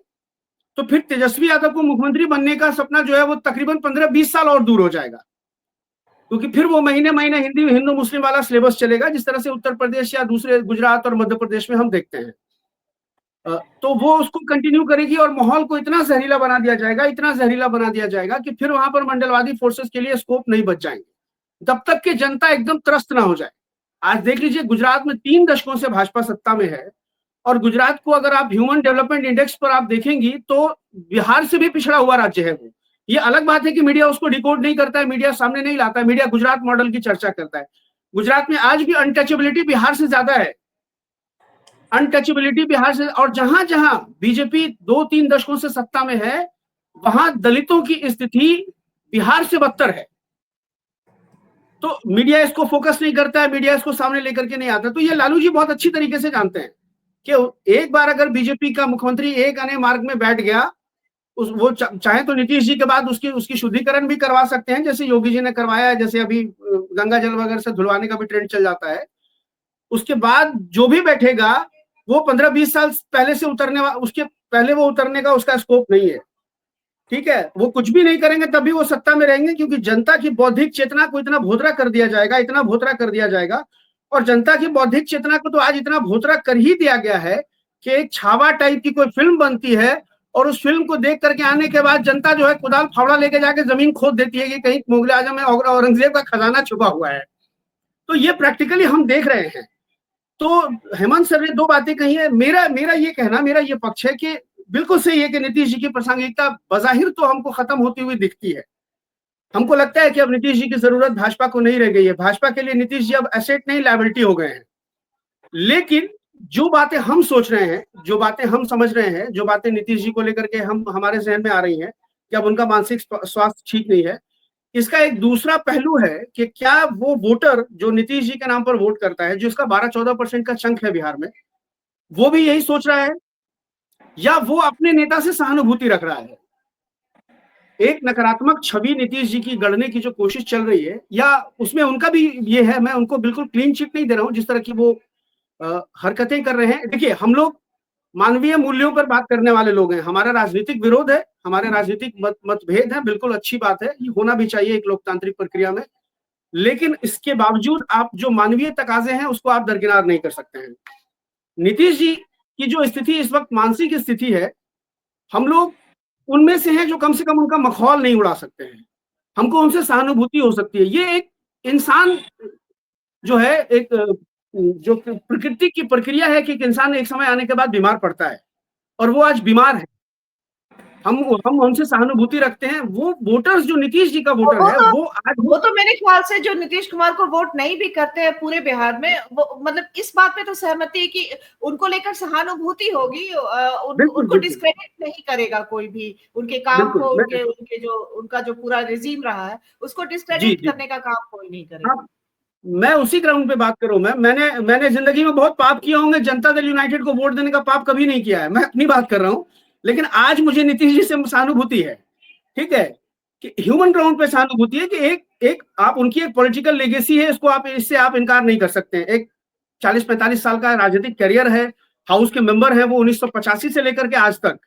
तो फिर तेजस्वी यादव को मुख्यमंत्री बनने का सपना जो है वो तकरीबन 15-20 साल और दूर हो जाएगा। क्योंकि फिर वो महीने महीने हिंदू मुस्लिम वाला सिलेबस चलेगा, जिस तरह से उत्तर प्रदेश या दूसरे गुजरात और मध्य प्रदेश में हम देखते हैं। तो वो उसको कंटिन्यू करेगी और माहौल को इतना जहरीला बना दिया जाएगा कि फिर वहां पर मंडलवादी फोर्सेस के लिए स्कोप नहीं बच जाएंगे जब तक कि जनता एकदम त्रस्त ना हो जाए। आज देख लीजिए, गुजरात में 3 दशकों से भाजपा सत्ता में है, और गुजरात को अगर आप ह्यूमन डेवलपमेंट इंडेक्स पर आप देखेंगी तो बिहार से भी पिछड़ा हुआ राज्य है वो। ये अलग बात है कि मीडिया उसको डिकोड नहीं करता है, मीडिया सामने नहीं लाता है, मीडिया गुजरात मॉडल की चर्चा करता है। गुजरात में आज भी अनटचेबिलिटी बिहार से ज्यादा है, अनटचेबिलिटी बिहार से। और जहां जहां बीजेपी 2-3 दशकों से सत्ता में है, वहां दलितों की स्थिति बिहार से बदतर है। तो मीडिया इसको फोकस नहीं करता है, मीडिया इसको सामने लेकर के नहीं आता। तो ये लालू जी बहुत अच्छी तरीके से जानते हैं कि एक बार अगर बीजेपी का मुख्यमंत्री एक आने मार्ग में बैठ गया, वो चाहे तो नीतीश जी के बाद उसकी शुद्धिकरण भी करवा सकते हैं, जैसे योगी जी ने करवाया है, जैसे अभी गंगा जल वगैरह से धुलवाने का भी ट्रेंड चल जाता है। उसके बाद जो भी बैठेगा वो 15-20 साल पहले से उसके पहले वो उतरने का उसका स्कोप नहीं है। ठीक है, वो कुछ भी नहीं करेंगे तब भी वो सत्ता में रहेंगे, क्योंकि जनता की बौद्धिक चेतना को इतना भोतरा कर दिया जाएगा। और जनता की बौद्धिक चेतना को तो आज इतना भोतरा कर ही दिया गया है कि एक छावा टाइप की कोई फिल्म बनती है और उस फिल्म को देख करके आने के बाद जनता जो है कुदाल फावड़ा लेके जाके जमीन खोद देती है कि कहीं मुगल आजम में औरंगजेब का खजाना छुपा हुआ है। तो ये प्रैक्टिकली हम देख रहे हैं। तो हेमंत सर ने दो बातें कही है। मेरा ये कहना, मेरा ये पक्ष है कि बिल्कुल सही है कि नीतीश जी की प्रासंगिकता बज़ाहिर तो हमको खत्म होती हुई दिखती है। हमको लगता है कि अब नीतीश जी की जरूरत भाजपा को नहीं रह गई है। भाजपा के लिए नीतीश जी अब एसेट नहीं, लायबिलिटी हो गए हैं। लेकिन जो बातें हम सोच रहे हैं, जो बातें हम समझ रहे हैं, जो बातें नीतीश जी को लेकर के हमारे जहन में आ रही हैं कि अब उनका मानसिक स्वास्थ्य ठीक नहीं है, इसका एक दूसरा पहलू है कि क्या वो वोटर जो नीतीश जी के नाम पर वोट करता है, जो इसका 12-14% का चंक है बिहार में, वो भी यही सोच रहा है या वो अपने नेता से सहानुभूति रख रहा है? एक नकारात्मक छवि नीतीश जी की गढ़ने की जो कोशिश चल रही है, या उसमें उनका भी ये है, मैं उनको बिल्कुल क्लीन चिट नहीं दे रहा हूं जिस तरह की वो हरकतें कर रहे हैं। देखिए, हम लोग मानवीय मूल्यों पर बात करने वाले लोग हैं। हमारा राजनीतिक विरोध है, हमारे राजनीतिक मतभेद है, बिल्कुल अच्छी बात है, ये होना भी चाहिए एक लोकतांत्रिक प्रक्रिया में। लेकिन इसके बावजूद आप जो मानवीय तकाजे हैं उसको आप दरकिनार नहीं कर सकते हैं। नीतीश जी की जो स्थिति इस वक्त मानसिक स्थिति है, हम लोग उनमें से हैं जो कम से कम उनका मखौल नहीं उड़ा सकते हैं। हमको उनसे सहानुभूति हो सकती है। ये एक इंसान जो है, एक जो प्रकृति की प्रक्रिया है कि एक इंसान एक समय आने के बाद बीमार पड़ता है, और वो आज बीमार है। हम उनसे सहानुभूति रखते हैं। वो वोटर्स जो नीतीश जी का वोटर है, वो तो मेरे ख्याल से जो नीतीश कुमार को वोट नहीं भी करते हैं पूरे बिहार में, वो मतलब इस बात पे तो सहमति है कि उनको लेकर सहानुभूति होगी। उनको डिस्क्रेडिट नहीं करेगा कोई भी, उनके काम को, उनके जो उनका जो पूरा रिजीम रहा है उसको डिस्क्रेडिट करने का काम कोई नहीं करेगा। मैं उसी ग्राउंड पे बात करूं। मैंने जिंदगी में बहुत पाप किए होंगे, जनता दल यूनाइटेड को वोट देने का पाप कभी नहीं किया है, मैं अपनी बात कर रहा हूं। लेकिन आज मुझे नीतीश जी से सहानुभूति है, ठीक है, कि ह्यूमन ग्राउंड पे सहानुभूति है कि एक आप उनकी एक पॉलिटिकल लेगेसी है, इससे आप इनकार नहीं कर सकते हैं। एक 40-45 साल का राजनीतिक करियर है, हाउस के मेंबर है वो 1985 से लेकर के आज तक,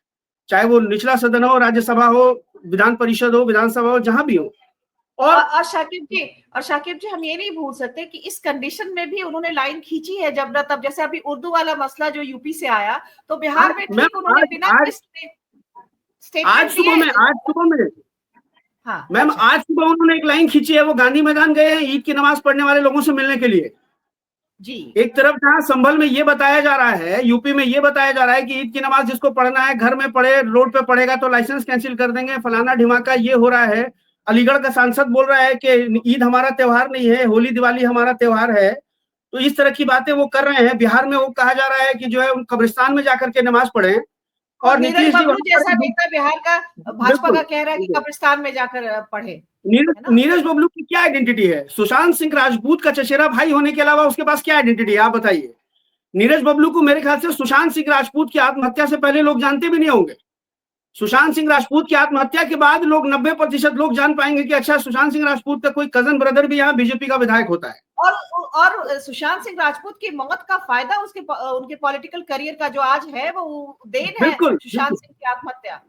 चाहे वो निचला सदन हो, राज्यसभा हो, विधान परिषद हो, विधानसभा हो, जहां भी हो। और शाकिब जी हम ये नहीं भूल सकते कि इस कंडीशन में भी उन्होंने लाइन खींची है जब न तब। जैसे अभी उर्दू वाला मसला जो यूपी से आया, तो बिहार में ठीक उन्होंने बिना आज सुबह उन्होंने एक लाइन खींची है। वो गांधी मैदान गए हैं ईद की नमाज पढ़ने वाले लोगों से मिलने के लिए जी। एक तरफ जहां संभल में ये बताया जा रहा है, यूपी में ये बताया जा रहा है कि ईद की नमाज जिसको पढ़ना है घर में पढ़े, रोड पे पढ़ेगा तो लाइसेंस कैंसिल कर देंगे, फलाना ढिमाका ये हो रहा है। अलीगढ़ का सांसद बोल रहा है कि ईद हमारा त्योहार नहीं है, होली दिवाली हमारा त्योहार है। तो इस तरह की बातें वो कर रहे हैं। बिहार में वो कहा जा रहा है कि जो है उन कब्रिस्तान में जाकर के नमाज पढ़े। और नीरज बबलू जैसा नेता बिहार का भाजपा का कह रहा है कि कब्रिस्तान में जाकर पढ़े। नीरज बबलू की क्या आइडेंटिटी है? सुशांत सिंह राजपूत का चचेरा भाई होने के अलावा उसके पास क्या आइडेंटिटी है, आप बताइए। नीरज बबलू को मेरे ख्याल से सुशांत सिंह राजपूत की आत्महत्या से पहले लोग जानते भी नहीं होंगे। सुशांत सिंह राजपूत की आत्महत्या के बाद लोग 90% लोग जान पाएंगे कि अच्छा, सुशांत सिंह राजपूत का कोई कजन ब्रदर भी यहाँ बीजेपी का विधायक होता है। और सुशांत सिंह राजपूत की मौत का फायदा उनके पॉलिटिकल करियर का जो आज है वो देन है सुशांत सिंह की आत्महत्या।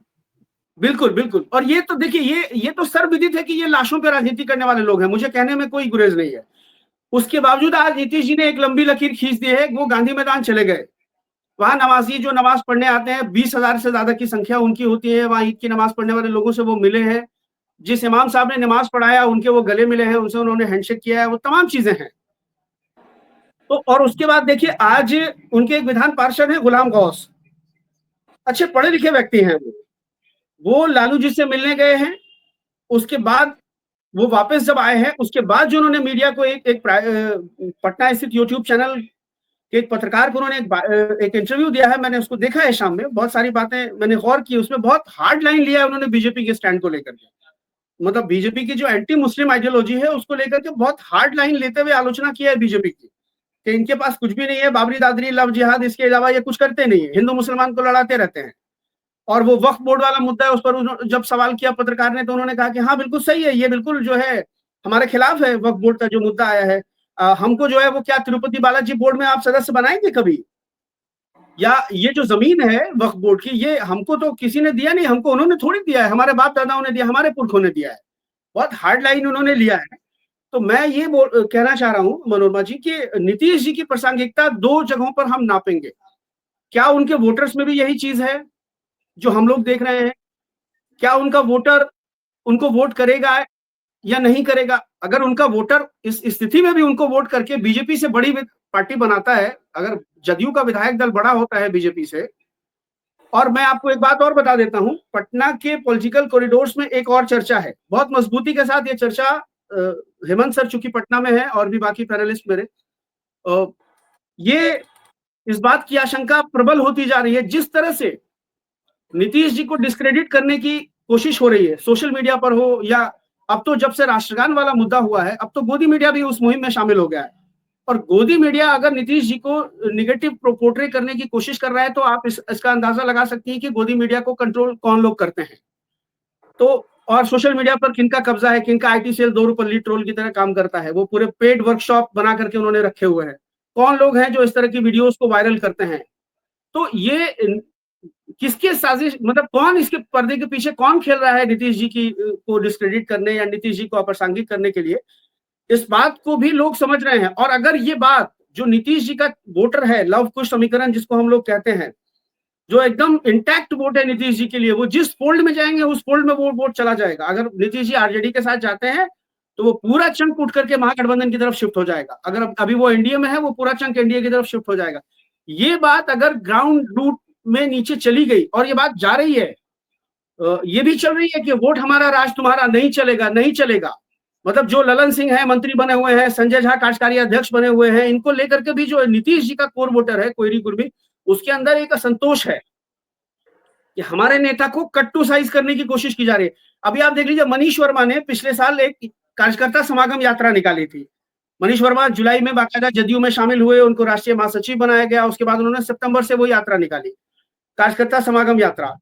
बिल्कुल। और ये तो देखिए, ये तो सर्वविदित है कि ये लाशों पे राजनीति करने वाले लोग हैं, मुझे कहने में कोई गुरेज नहीं है। उसके बावजूद आज नीतीश जी ने एक लंबी लकीर खींच दी है। वो गांधी मैदान चले गए, वहां नमाजी जो नमाज पढ़ने आते हैं 20,000 से ज्यादा की संख्या उनकी होती है। वहां ईद की नमाज पढ़ने वाले लोगों से वो मिले हैं, जिस इमाम साहब ने नमाज पढ़ाया उनके वो गले मिले हैं, उनसे उन्होंने हैंडशेक किया है, वो तमाम चीजें हैं। तो और उसके बाद देखिए, आज उनके एक विधान पार्षद हैं गुलाम गौस, अच्छे पढ़े लिखे व्यक्ति हैं। वो लालू जी से मिलने गए हैं। उसके बाद वो वापस जब आए हैं, उसके बाद जो उन्होंने मीडिया को एक पटना स्थित यूट्यूब चैनल के एक पत्रकार को उन्होंने एक इंटरव्यू दिया है, मैंने उसको देखा है शाम में। बहुत सारी बातें मैंने गौर की, उसमें बहुत हार्ड लाइन लिया है उन्होंने बीजेपी के स्टैंड को लेकर के। मतलब बीजेपी की जो एंटी मुस्लिम आइडियोलॉजी है उसको लेकर के बहुत हार्ड लाइन लेते हुए आलोचना की है बीजेपी की, कि इनके पास कुछ भी नहीं है, बाबरी दादरी लव जिहाद, इसके अलावा ये कुछ करते नहीं है, हिंदू मुसलमान को लड़ाते रहते हैं। और वो वक्फ बोर्ड वाला मुद्दा है, उस पर जब सवाल किया पत्रकार ने तो उन्होंने कहा कि हाँ बिल्कुल सही है, ये बिल्कुल जो है हमारे खिलाफ है, वक्फ बोर्ड का जो मुद्दा आया है। हमको जो है वो क्या तिरुपति बालाजी बोर्ड में आप सदस्य बनाएंगे कभी? या ये जो जमीन है वक्फ बोर्ड की, ये हमको तो किसी ने दिया नहीं, हमको उन्होंने थोड़ी दिया है, हमारे बाप दादाओं ने दिया, हमारे पुरखों ने दिया है। बहुत हार्ड लाइन उन्होंने लिया है। तो मैं ये कहना चाह रहा हूँ मनोरमा जी कि नीतीश जी की प्रासंगिकता दो जगहों पर हम नापेंगे। क्या उनके वोटर्स में भी यही चीज है जो हम लोग देख रहे हैं? क्या उनका वोटर उनको वोट करेगा या नहीं करेगा? अगर उनका वोटर इस स्थिति में भी उनको वोट करके बीजेपी से बड़ी पार्टी बनाता है, अगर जदयू का विधायक दल बड़ा होता है बीजेपी से, और मैं आपको एक बात और बता देता हूं, पटना के पॉलिटिकल कॉरिडोर्स में एक और चर्चा है, बहुत मजबूती के साथ ये चर्चा, हेमंत सर चूंकि पटना में है और भी बाकी पैनलिस्ट मेरे, ये इस बात की आशंका प्रबल होती जा रही है, जिस तरह से नीतीश जी को डिस्क्रेडिट करने की कोशिश हो रही है, सोशल मीडिया पर हो या अब तो जब से राष्ट्रगान वाला मुद्दा हुआ है, अब तो गोदी मीडिया भी उस मुहिम में शामिल हो गया है। और गोदी मीडिया अगर नीतीश जी को निगेटिव पोर्ट्रे करने की कोशिश कर रहा है, तो आप इसका अंदाजा लगा सकती हैं कि गोदी मीडिया को कंट्रोल कौन लोग करते हैं। तो और सोशल मीडिया पर किनका कब्जा है, किनका आईटी सेल 2 रुपये लीड ट्रोल की तरह काम करता है, वो पूरे पेड वर्कशॉप बना करके उन्होंने रखे हुए हैं, कौन लोग हैं जो इस तरह की वीडियोस को वायरल करते हैं। तो ये किसके साजिश, मतलब कौन इसके पर्दे के पीछे कौन खेल रहा है नीतीश जी की को डिस्क्रेडिट करने या नीतीश जी को अप्रासंगिक करने के लिए, इस बात को भी लोग समझ रहे हैं। और अगर ये बात जो नीतीश जी का वोटर है, लव कुश समीकरण जिसको हम लोग कहते हैं, जो एकदम इंटैक्ट वोट है नीतीश जी के लिए, वो जिस फोल्ड में जाएंगे उस फोल्ड में वो वोट चला जाएगा। अगर नीतीश जी आरजेडी के साथ जाते हैं तो वो पूरा चंक उठ करके महागठबंधन की तरफ शिफ्ट हो जाएगा, अगर अभी वो एनडीए में है वो पूरा चंक एनडीए की तरफ शिफ्ट हो जाएगा। ये बात अगर ग्राउंड रूट में नीचे चली गई, और ये बात जा रही है, ये भी चल रही है कि वोट हमारा राज तुम्हारा नहीं चलेगा, नहीं चलेगा। मतलब जो ललन सिंह है मंत्री बने हुए हैं, संजय झा कार्यकारी अध्यक्ष बने हुए हैं, इनको लेकर के भी जो नीतीश जी का कोर वोटर है कोयरी कुर्मी, उसके अंदर एक असंतोष है कि हमारे नेता को कट टू साइज करने की कोशिश की जा रही है। अभी आप देख लीजिए, मनीष वर्मा ने पिछले साल एक कार्यकर्ता समागम यात्रा निकाली थी। मनीष वर्मा जुलाई में बाकायदा जदयू में शामिल हुए, उनको राष्ट्रीय महासचिव बनाया गया, उसके बाद उन्होंने सितंबर से वो यात्रा निकाली, कार्यकर्ता समागम यात्रा।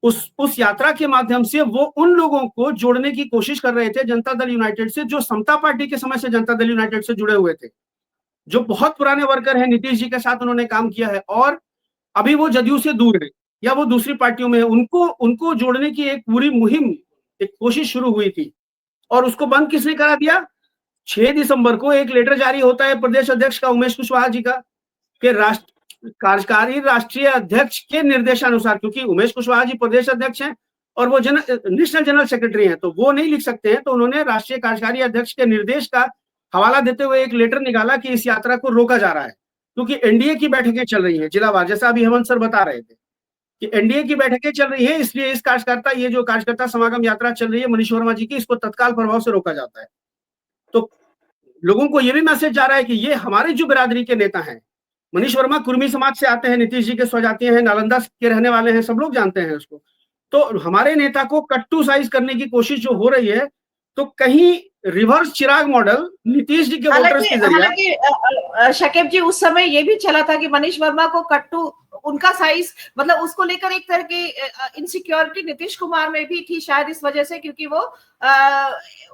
उस यात्रा के माध्यम से वो उन लोगों को जोड़ने की कोशिश कर रहे थे जनता दल यूनाइटेड से, जो समता पार्टी के समय से जनता दल यूनाइटेड से जुड़े हुए थे, जो बहुत पुराने वर्कर हैं, नीतीश जी के साथ उन्होंने काम किया है और अभी वो जदयू से दूर है या वो दूसरी पार्टियों में है, उनको जोड़ने की एक पूरी मुहिम, एक कोशिश शुरू हुई थी। और उसको बंद किसने करा दिया? 6 दिसंबर को एक लेटर जारी होता है प्रदेश अध्यक्ष का, उमेश कुशवाहा जी का, कि कार्यकारी राष्ट्रीय अध्यक्ष के निर्देशानुसार, क्योंकि उमेश कुशवाहा जी प्रदेश अध्यक्ष हैं और वो नेशनल जनरल सेक्रेटरी हैं, तो वो नहीं लिख सकते हैं, तो उन्होंने राष्ट्रीय कार्यकारी अध्यक्ष के निर्देश का हवाला देते हुए एक लेटर निकाला कि इस यात्रा को रोका जा रहा है, क्योंकि एनडीए की बैठकें चल रही हैं जिलावार, जैसा अभी हेमंत सर बता रहे थे कि एनडीए की बैठकें चल रही है, इसलिए इस ये जो कार्यकर्ता समागम यात्रा चल रही है मनीष वर्मा जी की, इसको तत्काल प्रभाव से रोका जाता है। तो लोगों को यह भी मैसेज जा रहा है कि ये हमारे जो बिरादरी के नेता हैं, मनीष वर्मा कुर्मी समाज से आते हैं, नीतीश जी के स्वजातीय हैं, नालंदा के रहने वाले हैं, सब लोग जानते हैं उसको, तो हमारे नेता को कट टू साइज करने की कोशिश जो हो रही है, तो कहीं रिवर्स चिराग मॉडल नीतीश जी के वोटर्स के जरिए। हालांकि शकीब जी, उस समय ये भी चला था कि मनीष वर्मा को कट्टू उनका साइज, मतलब उसको लेकर एक तरह की इनसिक्योरिटी नीतीश कुमार में भी थी, शायद इस वजह से, क्योंकि वो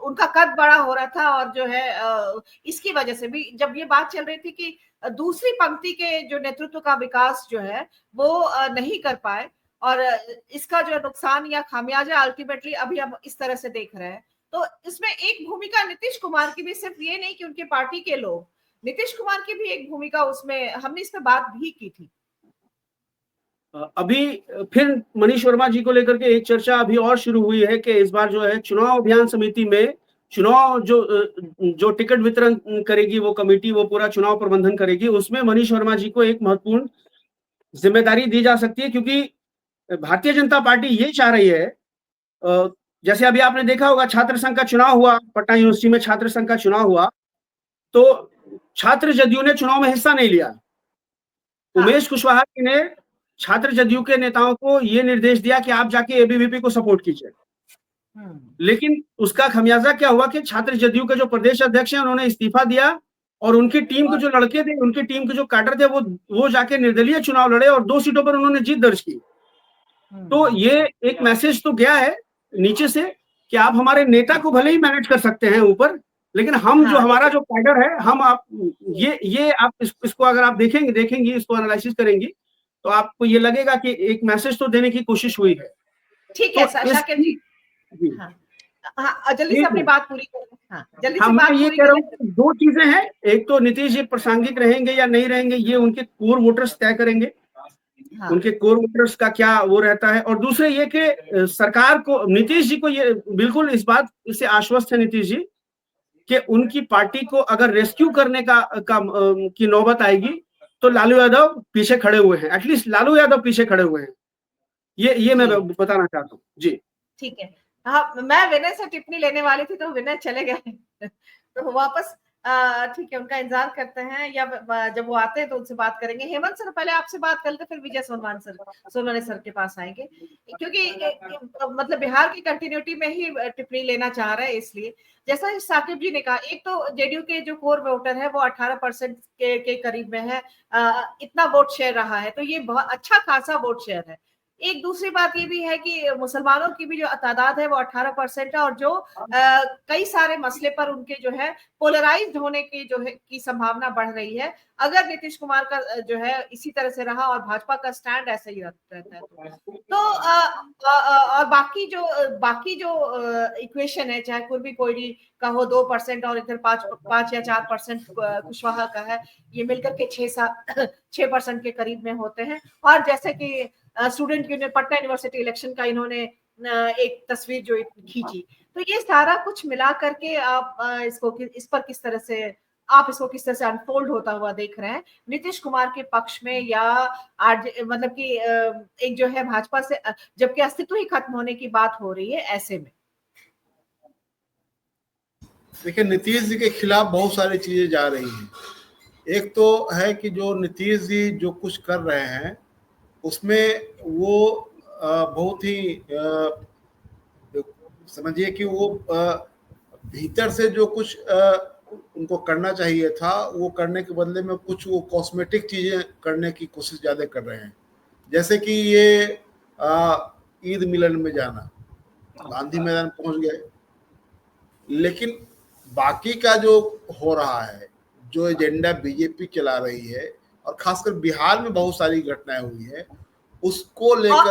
उनका कद बड़ा हो रहा था और जो है इसकी वजह से भी जब ये बात चल रही थी कि दूसरी पंक्ति के जो नेतृत्व का विकास जो है वो नहीं कर पाए, और इसका जो नुकसान या खामियाजा अल्टीमेटली अभी हम इस तरह से देख रहे हैं। तो इसमें एक भूमिका नीतीश कुमार की भी, सिर्फ ये नहीं कि उनके पार्टी के लोग, नीतीश कुमार की भी एक भूमिका उसमें, हमने इस पे बात भी की थी। अभी फिर मनीष वर्मा जी को लेकर के एक चर्चा अभी और शुरू हुई है कि इस बार जो है चुनाव अभियान समिति में चुनाव जो टिकट वितरण करेगी वो कमेटी, वो पूरा चुनाव प्रबंधन करेगी, उसमें मनीष वर्मा जी को एक महत्वपूर्ण जिम्मेदारी दी जा सकती है, क्योंकि भारतीय जनता पार्टी ये चाह रही है, जैसे अभी आपने देखा होगा छात्र संघ का चुनाव हुआ, पटना यूनिवर्सिटी में छात्र संघ का चुनाव हुआ, तो छात्र जदयू ने चुनाव में हिस्सा नहीं लिया। उमेश कुशवाहा जी ने छात्र जदयू के नेताओं को ये निर्देश दिया कि आप जाके एबीवीपी को सपोर्ट कीजिए, लेकिन उसका खमियाजा क्या हुआ कि छात्र जदयू के जो प्रदेश अध्यक्ष हैं उन्होंने इस्तीफा दिया, और उनकी टीम के जो लड़के थे, उनकी टीम के जो कैडर थे, वो जाके निर्दलीय चुनाव लड़े और 2 सीटों पर उन्होंने जीत दर्ज की। तो ये एक मैसेज तो गया है नीचे से कि आप हमारे नेता को भले ही मैनेज कर सकते हैं ऊपर, लेकिन हम जो हमारा जो कैडर है, हम आप ये आप इसको अगर आप देखेंगी इसको एनालिसिस करेंगी, तो आपको ये लगेगा कि एक मैसेज तो देने की कोशिश हुई है। ठीक है शाकिब जी, जल्दी से अपनी बात पूरी करें। जल्दी से बात ये कह रहा हूँ, 2 चीजें हैं, एक तो नीतीश जी प्रासंगिक रहेंगे या नहीं रहेंगे, ये उनके कोर वोटर्स तय करेंगे, उनके कोर वोटर्स का क्या वो रहता है, और दूसरे ये कि सरकार को, नीतीश जी को ये बिल्कुल इस बात से आश्वस्त है नीतीश जी कि उनकी पार्टी को अगर रेस्क्यू करने की नौबत आएगी तो लालू यादव पीछे खड़े हुए हैं, एटलीस्ट लालू यादव पीछे खड़े हुए हैं। ये मैं बताना चाहता हूँ जी। ठीक है। हाँ, मैं विनय से टिप्पणी लेने वाली थी तो विनय चले गए तो वापस ठीक है, उनका इंतजार करते हैं, या जब वो आते हैं तो उनसे बात करेंगे। हेमंत सर पहले आपसे बात कर लेते, फिर विजय सोनवाने सर के पास आएंगे, क्योंकि मतलब बिहार की कंटिन्यूटी में ही टिप्पणी लेना चाह रहे हैं। इसलिए जैसा साकिब जी ने कहा, एक तो जेडीयू के जो कोर वोटर है वो 18% के करीब में है, इतना वोट शेयर रहा है, तो ये बहुत अच्छा खासा वोट शेयर है। एक दूसरी बात ये भी है कि मुसलमानों की भी जो तादाद है वो 18% है, और जो कई सारे मसले पर उनके जो है पोलराइज्ड होने की जो है की संभावना बढ़ रही है, अगर नीतीश कुमार का जो है इसी तरह से रहा और भाजपा का स्टैंड ऐसे ही रहता है तो और बाकी जो इक्वेशन है, चाहे कुर्बी कोयरी का हो 2% और इधर 5 या 4% कुशवाहा का है, ये मिलकर के 6% के करीब में होते हैं। और जैसे कि student union Patna university election का इन्होंने एक तस्वीर जो खींची, तो ये सारा कुछ मिला करके आप इसको किस तरह से अनफोल्ड होता हुआ देख रहे हैं नीतीश कुमार के पक्ष में, या आज मतलब कि एक जो है भाजपा से, जबकि अस्तित्व ही खत्म होने की बात हो रही है ऐसे में? देखिए, नीतीश जी के खिलाफ बहुत सारी चीजें जा रही हैं। एक तो है कि जो नीतीश जी जो कुछ कर रहे हैं उसमें वो बहुत ही समझिए कि वो भीतर से जो कुछ उनको करना चाहिए था वो करने के बदले में कुछ वो कॉस्मेटिक चीजें करने की कोशिश ज्यादा कर रहे हैं। जैसे कि ये ईद मिलन में जाना, गांधी मैदान पहुंच गए, लेकिन बाकी का जो हो रहा है, जो एजेंडा बीजेपी चला रही है, और खासकर बिहार में बहुत सारी घटनाएं हुई है, उसको लेकर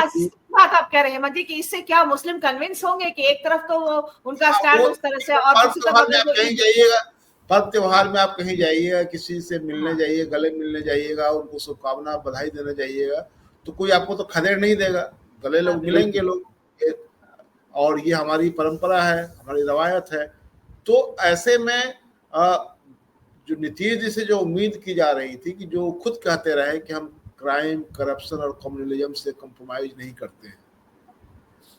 के बात आप कह रहे हैं मंजी कि इससे क्या मुस्लिम कन्विंस होंगे कि एक तरफ तो वो उनका स्टैंड उस तरह से, और दूसरी तरफ कहीं जाइएगा, पर्व त्योहार में आप कहीं जाइएगा, किसी से मिलने जाइए, गले मिलने जाइएगा, उनको शुभकामना बधाई देने जाइएगा, तो कोई आपको तो खदेड़ नहीं देगा, गले लोग मिलेंगे लोग, और ये हमारी परंपरा है, हमारी रवायत है। तो ऐसे में जो नीतीश जी से जो उम्मीद की जा रही थी कि जो खुद कहते रहे कि हम क्राइम, करप्शन और कम्युनलिज्म से कंप्रोमाइज नहीं करते हैं,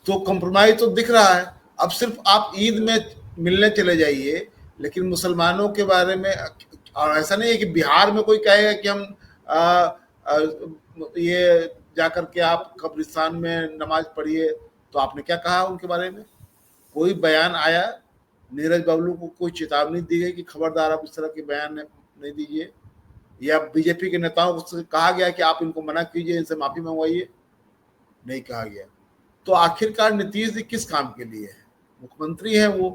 तो कंप्रोमाइज तो दिख रहा है। अब सिर्फ आप ईद में मिलने चले जाइए, लेकिन मुसलमानों के बारे में, और ऐसा नहीं है कि बिहार में कोई कहेगा कि हम ये जाकर के आप कब्रिस्तान में नमाज पढ़िए, तो आपने क्या कहा उनके बारे में? कोई बयान आया? नीरज बबलू को कोई चेतावनी दी गई कि खबरदार आप इस तरह के बयान नहीं दीजिए? या बीजेपी के नेताओं को कहा गया कि आप इनको मना कीजिए, इनसे माफी मंगवाइए? नहीं कहा गया। तो आखिरकार नीतीश जी किस काम के लिए है? मुख्यमंत्री हैं वो,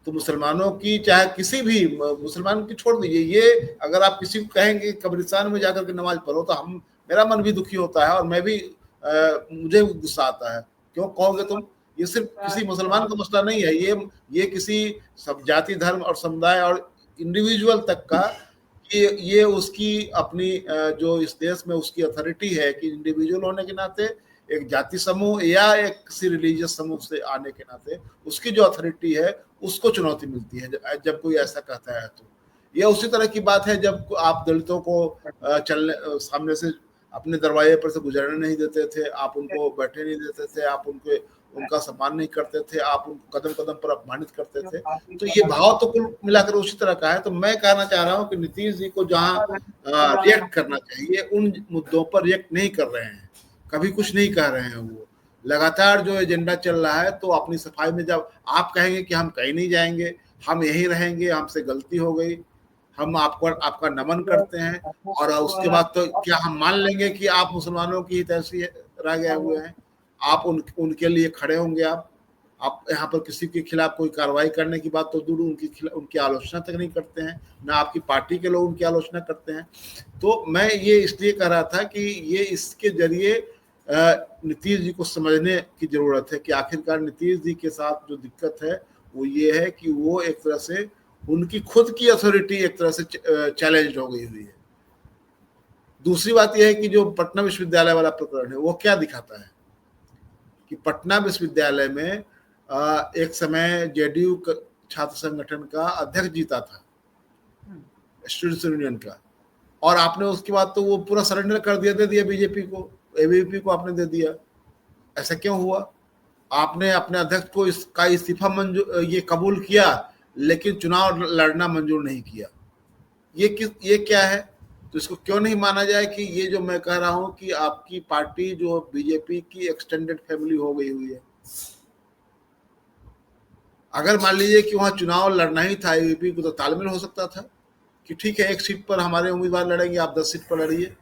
तो मुसलमानों की, चाहे किसी भी मुसलमान की छोड़ दीजिए, ये अगर आप किसी को कहेंगे कब्रिस्तान में जाकर के नमाज पढ़ो, तो मेरा मन भी दुखी होता है, और मैं भी मुझे गुस्सा आता है। क्यों कहोगे तुम? ये सिर्फ किसी मुसलमान का मसला नहीं है, ये किसी सब जाति, धर्म और समुदाय और इंडिविजुअल तक का, ये उसकी अपनी जो इस देश में उसकी अथॉरिटी है कि इंडिविजुअल होने के नाते, एक जाति समूह या एक किसी रिलीजियस समूह से आने के नाते उसकी जो अथॉरिटी है उसको चुनौती मिलती है जब कोई ऐसा कहता है। तो ये उसी तरह की बात है जब आप दलितों को चलने, सामने से अपने दरवाजे पर से गुजरने नहीं देते थे, आप उनको बैठने नहीं देते थे, आप उनका सम्मान नहीं करते थे, आप उनको कदम कदम पर अपमानित करते थे। तो ये भाव तो कुल मिलाकर उसी तरह का है। तो मैं कहना चाह रहा हूँ कि नीतीश जी को जहाँ रिएक्ट करना चाहिए उन मुद्दों पर रिएक्ट नहीं कर रहे हैं, कभी कुछ नहीं कह रहे हैं। वो लगातार जो एजेंडा चल रहा है, तो अपनी सफाई में जब आप कहेंगे कि हम कहीं नहीं जाएंगे, हम यहीं रहेंगे, हमसे गलती हो गई, हम आपका नमन करते हैं, और उसके बाद तो क्या हम मान लेंगे कि आप मुसलमानों की हितैषी रह गए हुए हैं? आप उनके लिए खड़े होंगे? आप यहाँ पर किसी के खिलाफ कोई कार्रवाई करने की बात तो दूर, उनकी आलोचना तक नहीं करते हैं, ना आपकी पार्टी के लोग उनकी आलोचना करते हैं। तो मैं ये इसलिए कह रहा था कि ये इसके जरिए नीतीश जी को समझने की जरूरत है कि आखिरकार नीतीश जी के साथ जो दिक्कत है वो ये है कि वो एक तरह से उनकी खुद की अथॉरिटी एक तरह से चैलेंज हो गई हुई है। दूसरी बात यह है कि जो पटना विश्वविद्यालय वाला प्रकरण है वो क्या दिखाता है कि पटना विश्वविद्यालय में एक समय जेडीयू छात्र संगठन का अध्यक्ष जीता था, स्टूडेंट्स यूनियन का, और आपने उसके बाद तो वो पूरा सरेंडर कर दिया, दे दिया बीजेपी को, एबीवीपी को आपने दे दिया। ऐसा क्यों हुआ? आपने अपने अध्यक्ष को इसका इस्तीफा मंजूर ये कबूल किया, लेकिन चुनाव लड़ना मंजूर नहीं किया। ये क्या है? तो इसको क्यों नहीं माना जाए कि ये जो मैं कह रहा हूं कि आपकी पार्टी जो बीजेपी की एक्सटेंडेड फैमिली हो गई हुई है। अगर मान लीजिए कि वहां चुनाव लड़ना ही था यूपी को, तो तालमेल हो सकता था कि ठीक है, 1 सीट पर हमारे उम्मीदवार लड़ेंगे, आप 10 सीट पर लड़िए।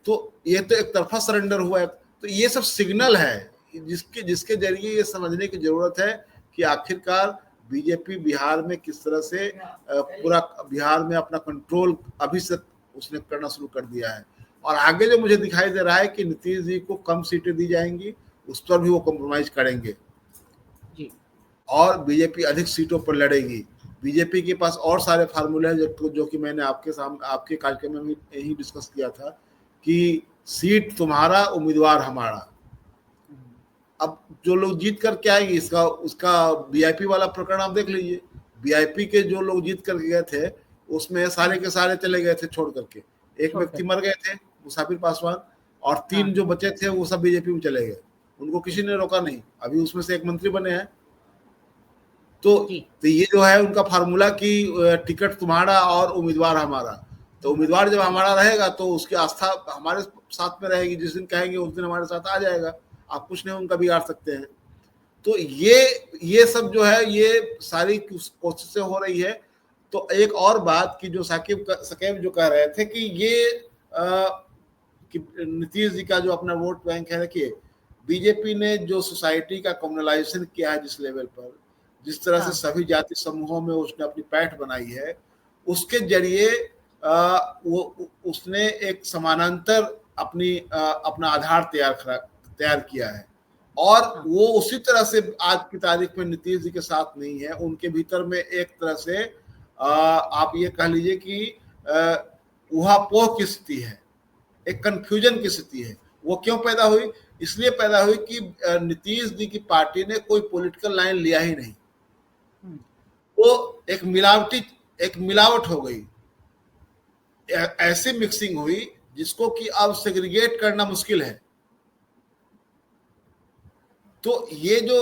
तो ये तो एक तरफा सरेंडर हुआ है। तो ये सब सिग्नल है जिसके जरिए ये समझने की जरूरत है कि आखिरकार बीजेपी बिहार में किस तरह से पूरा बिहार में अपना कंट्रोल अभी से उसने करना शुरू कर दिया है। और आगे जो मुझे दिखाई दे रहा है कि नीतीश जी को कम सीटें दी जाएंगी, उस पर भी वो कॉम्प्रोमाइज करेंगे जी। और बीजेपी अधिक सीटों पर लड़ेगी। बीजेपी के पास और सारे फार्मूले हैं जो कि मैंने आपके कार्यक्रम में भी यही डिस्कस किया था कि सीट तुम्हारा, उम्मीदवार हमारा। अब जो लोग जीत करके आएंगे, उसका वीआईपी वाला प्रकरण आप देख लीजिए। वीआईपी के जो लोग जीत करके गए थे, उसमें सारे के सारे चले गए थे छोड़ करके। एक व्यक्ति मर गए थे, मुसाफिर पासवान, और 3 जो बचे थे वो सब बीजेपी में चले गए। उनको किसी ने रोका नहीं। अभी उसमें से एक मंत्री बने हैं। तो ये जो है उनका फार्मूला कि टिकट तुम्हारा और उम्मीदवार हमारा। तो उम्मीदवार जब हमारा रहेगा तो उसकी आस्था हमारे साथ में रहेगी। जिस दिन कहेंगे उस दिन हमारे साथ आ जाएगा। आप कुछ नहीं उनका बिगाड़ सकते हैं। तो ये सब जो है, ये सारी कोशिशें हो रही है। तो एक और बात कि जो साकिब जो कह रहे थे कि ये कि नीतीश जी का जो अपना वोट बैंक है, देखिए बीजेपी ने जो सोसाइटी का कम्युनलाइजेशन किया है, जिस लेवल पर, जिस तरह से सभी जाति समूहों में उसने अपनी पैठ बनाई है, उसके जरिए उसने एक समानांतर अपना आधार तैयार किया है। और वो उसी तरह से आज की तारीख में नीतीश जी के साथ नहीं है। उनके भीतर में एक तरह से आप ये कह लीजिए कि ऊहापोह की स्थिति है, एक कंफ्यूजन की स्थिति है। वो क्यों पैदा हुई? इसलिए पैदा हुई कि नीतीश जी की पार्टी ने कोई पॉलिटिकल लाइन लिया ही नहीं। वो एक मिलावट हो गई, ऐसी मिक्सिंग हुई जिसको कि अब सेग्रीगेट करना मुश्किल है। तो ये जो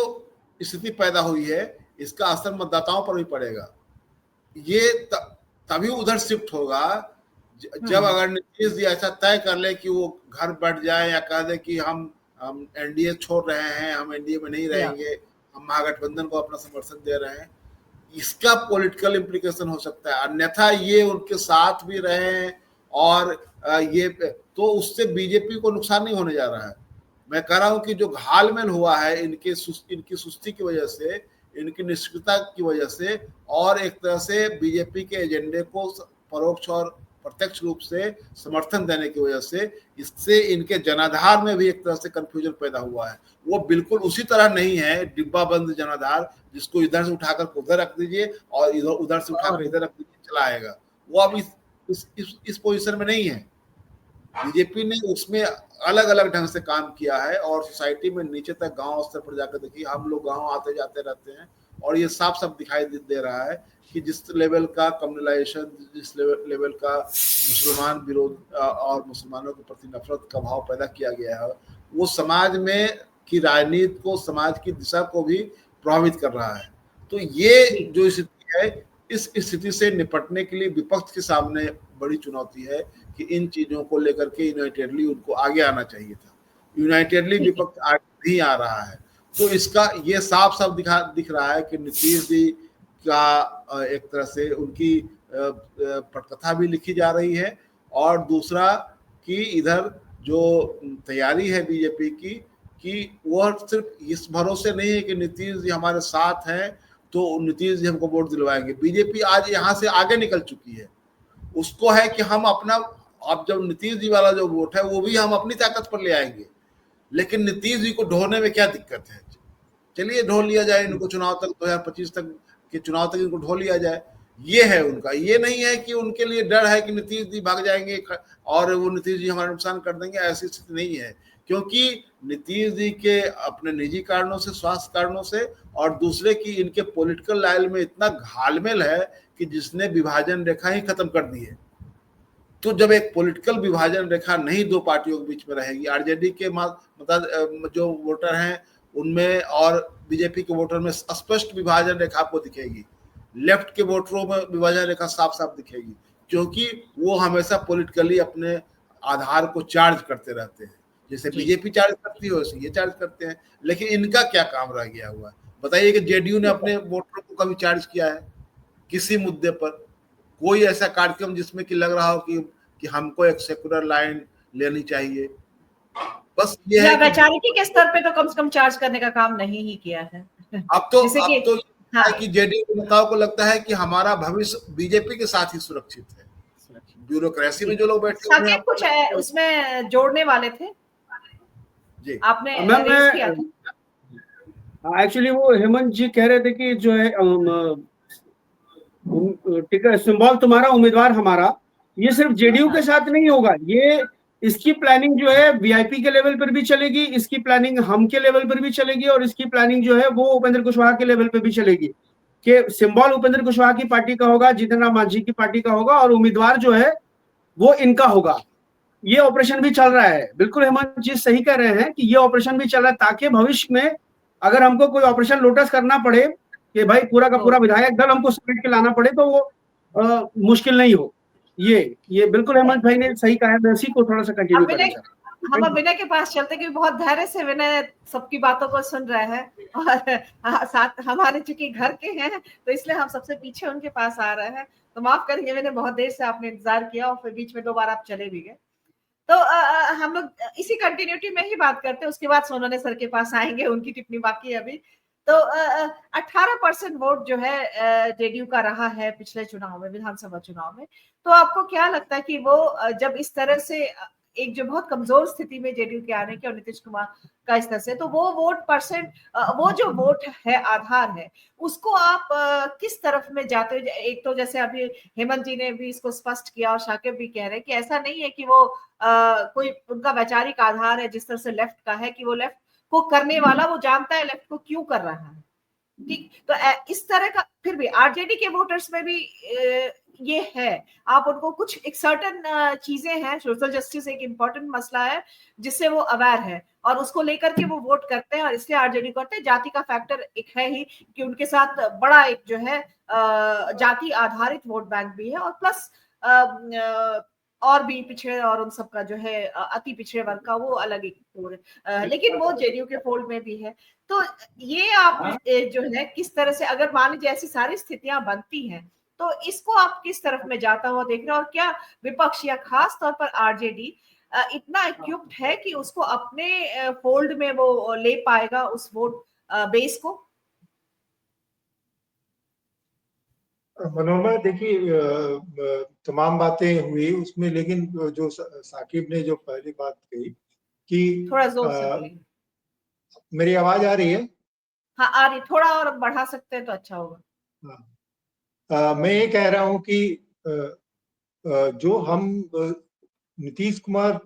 स्थिति पैदा हुई है, इसका असर मतदाताओं पर भी पड़ेगा। ये तभी उधर शिफ्ट होगा जब अगर नीतीश जी ऐसा तय कर ले कि वो घर बैठ जाए या कह दे कि हम एनडीए छोड़ रहे हैं, हम एनडीए में नहीं रहेंगे, हम महागठबंधन को अपना समर्थन दे रहे हैं। इसका पॉलिटिकल इम्प्लीकेशन हो सकता है। अन्यथा ये उनके साथ भी रहे और ये तो उससे बीजेपी को नुकसान नहीं होने जा रहा है। मैं कह रहा हूं कि जो घालमेल हुआ है इनकी सुस्ती की वजह से, इनकी निष्क्रियता की वजह से, और एक तरह से बीजेपी के एजेंडे को परोक्ष और प्रत्यक्ष रूप से समर्थन देने की वजह से, इससे इनके जनाधार में भी एक तरह से कंफ्यूजन पैदा हुआ है। वो बिल्कुल उसी तरह नहीं है डिब्बा बंद जनाधार, जिसको इधर से उठाकर उधर रख दीजिए और उधर से उठाकर इधर रख दीजिए, चला आएगा। वो अब इस पोजीशन में नहीं है। बीजेपी ने उसमें अलग अलग ढंग से काम किया है और सोसाइटी में नीचे तक गांव स्तर पर जाकर देखिए, हम लोग गांव आते जाते रहते हैं और ये साफ दिखाई दे रहा है कि जिस लेवल का कम्युनलाइजेशन, जिस लेवल का मुसलमान विरोध और मुसलमानों के प्रति नफरत का भाव पैदा किया गया है, वो समाज में की राजनीति को, समाज की दिशा को भी प्रभावित कर रहा है। तो ये जो स्थिति है, इस स्थिति से निपटने के लिए विपक्ष के सामने बड़ी चुनौती है कि इन चीजों को लेकर के यूनाइटेडली उनको आगे आना चाहिए था। यूनाइटेडली विपक्ष आगे नहीं आ रहा है। तो इसका ये साफ दिख रहा है कि नीतीश जी का एक तरह से उनकी पटकथा भी लिखी जा रही है, और दूसरा कि इधर जो तैयारी है बीजेपी की कि वह सिर्फ इस भरोसे नहीं है कि नीतीश जी हमारे साथ हैं तो नीतीश जी हमको वोट दिलवाएंगे। बीजेपी आज यहाँ से आगे निकल चुकी है। उसको है कि हम अपना, अब जब नीतीश जी वाला जो वोट है वो भी हम अपनी ताकत पर ले आएंगे, लेकिन नीतीश जी को ढोने में क्या दिक्कत है? चलिए ढो लिया जाए इनको, चुनाव तक 2025 तक के चुनाव तक इनको ढो लिया जाए। ये है उनका। ये नहीं है कि उनके लिए डर है कि नीतीश जी भाग जाएंगे और वो नीतीश जी हमारा नुकसान कर देंगे। ऐसी स्थिति नहीं है, क्योंकि नीतीश जी के अपने निजी कारणों से, स्वास्थ्य कारणों से, और दूसरे की इनके पॉलिटिकल लाइन में इतना घालमेल है कि जिसने विभाजन रेखा ही खत्म कर दी है। तो जब एक पॉलिटिकल विभाजन रेखा नहीं दो पार्टियों के बीच में रहेगी, आरजेडी के मतलब जो वोटर हैं उनमें और बीजेपी के वोटर में स्पष्ट विभाजन रेखा आपको दिखेगी, लेफ्ट के वोटरों में विभाजन रेखा साफ साफ दिखेगी, क्योंकि वो हमेशा पॉलिटिकली अपने आधार को चार्ज करते रहते हैं। जैसे बीजेपी चार्ज करती है वैसे ये चार्ज करते हैं, लेकिन इनका क्या काम रह गया हुआ है बताइए कि जेडीयू ने अपने वोटरों को कभी चार्ज किया है किसी मुद्दे पर? कोई ऐसा कार्यक्रम जिसमें कि लग रहा हो कि हमको एक सेकुलर लाइन लेनी चाहिए? बस ये है कि वैचारिकी के स्तर पे तो कम से कम चार्ज करने का काम नहीं ही किया है। अब तो हाँ, कि जेडीयू के नेताओं को लगता है कि हमारा भविष्य बीजेपी के साथ ही सुरक्षित है। ब्यूरोक्रेसी में जो लोग बैठे हुए हैं, कुछ है उसमें जोड़ने वाले थे जी, आपने रेज किया था। एक्चुअली वो हेमंत जी कह रहे थे कि जो है टिकट सिंबल तुम्हारा उम्मीदवार हमारा, ये सिर्फ जेडीयू के साथ नहीं होगा, ये इसकी प्लानिंग जो है वीआईपी के लेवल पर भी चलेगी, इसकी प्लानिंग हम के लेवल पर भी चलेगी, और इसकी प्लानिंग जो है वो उपेंद्र कुशवाहा के लेवल पर भी चलेगी कि सिंबल उपेंद्र कुशवाहा की पार्टी का होगा, जितेंद्र राम मांझी की पार्टी का होगा, और उम्मीदवार जो है वो इनका होगा। ये ऑपरेशन भी चल रहा है। बिल्कुल हेमंत जी सही कह रहे हैं कि ये ऑपरेशन भी चल रहा है, ताकि भविष्य में अगर हमको कोई ऑपरेशन लोटस करना पड़े कि भाई पूरा का पूरा विधायक दल हमको समेट के लाना पड़े, तो वो मुश्किल नहीं हो। ये बिल्कुल हेमंत भाई ने सही कहा है, मैं इसी को थोड़ा सा कंटिन्यू करना चाहता हूं। हम विनय के पास चलते, क्योंकि बहुत धैर्य से विनय सबकी बातों को सुन रहे हैं, और साथ हमारे चूंकि घर के हैं तो इसलिए हम सबसे पीछे उनके पास आ रहे हैं, तो माफ करेंगे विनय, बहुत देर से आपने इंतजार किया और फिर बीच में 2 बार आप चले भी गए। तो हम लोग इसी कंटिन्यूटी में ही बात करते हैं, उसके बाद सोनाने सर के पास आएंगे, उनकी टिप्पणी बाकी है अभी। तो 18% वोट जो है जेडीयू का रहा है पिछले चुनाव में, विधानसभा चुनाव में। तो आपको क्या लगता है कि वो जब इस तरह से एक जो बहुत कमजोर स्थिति में जेडीयू के आने के और नीतीश कुमार का इस तरह से, तो वो वोट परसेंट, वो जो वोट है आधार है, उसको आप किस तरफ में जाते हो? एक तो जैसे अभी हेमंत जी ने भी इसको स्पष्ट किया और शाकिब भी कह रहे हैं कि ऐसा नहीं है कि वो कोई उनका वैचारिक आधार है जिस तरह से लेफ्ट का है, कि वो लेफ्ट को करने वाला वो जानता है लेफ्ट को क्यों कर रहा है, ठीक। तो इस तरह का फिर भी आरजेडी के वोटर्स में भी ये है, आप उनको कुछ एक सर्टन चीजें हैं, सोशल जस्टिस एक इंपॉर्टेंट मसला है जिससे वो अवेयर है और उसको लेकर के वो वोट करते हैं, और इसलिए आरजेडी करते हैं। जाति का फैक्टर एक है ही कि उनके साथ बड़ा एक जो है जाति आधारित वोट बैंक भी है, और प्लस और भी पिछड़े और उन सबका जो है अति पिछड़े वर्ग का वो अलग एक लेकिन वो जेडीयू के फोल्ड में भी है। तो ये आप जो है किस तरह से, अगर मान लीजिए ऐसी सारी स्थितियां बनती हैं, तो इसको आप किस तरफ में जाता हुआ देख रहे हैं, और क्या विपक्ष या खास तौर पर आरजेडी इतना इक्विप्ड है कि उसको अपने फोल्ड में वो ले पाएगा उस वोट बेस को? मनोरमा, देखिए तमाम बातें हुई उसमें, लेकिन जो साकिब ने जो पहली बात कही कि थोड़ा जोर से बोलिए। मेरी आवाज आ रही है? हाँ आ रही, थोड़ा और बढ़ा सकते हैं तो अच्छा होगा। मैं ये कह रहा हूं कि जो हम नीतीश कुमार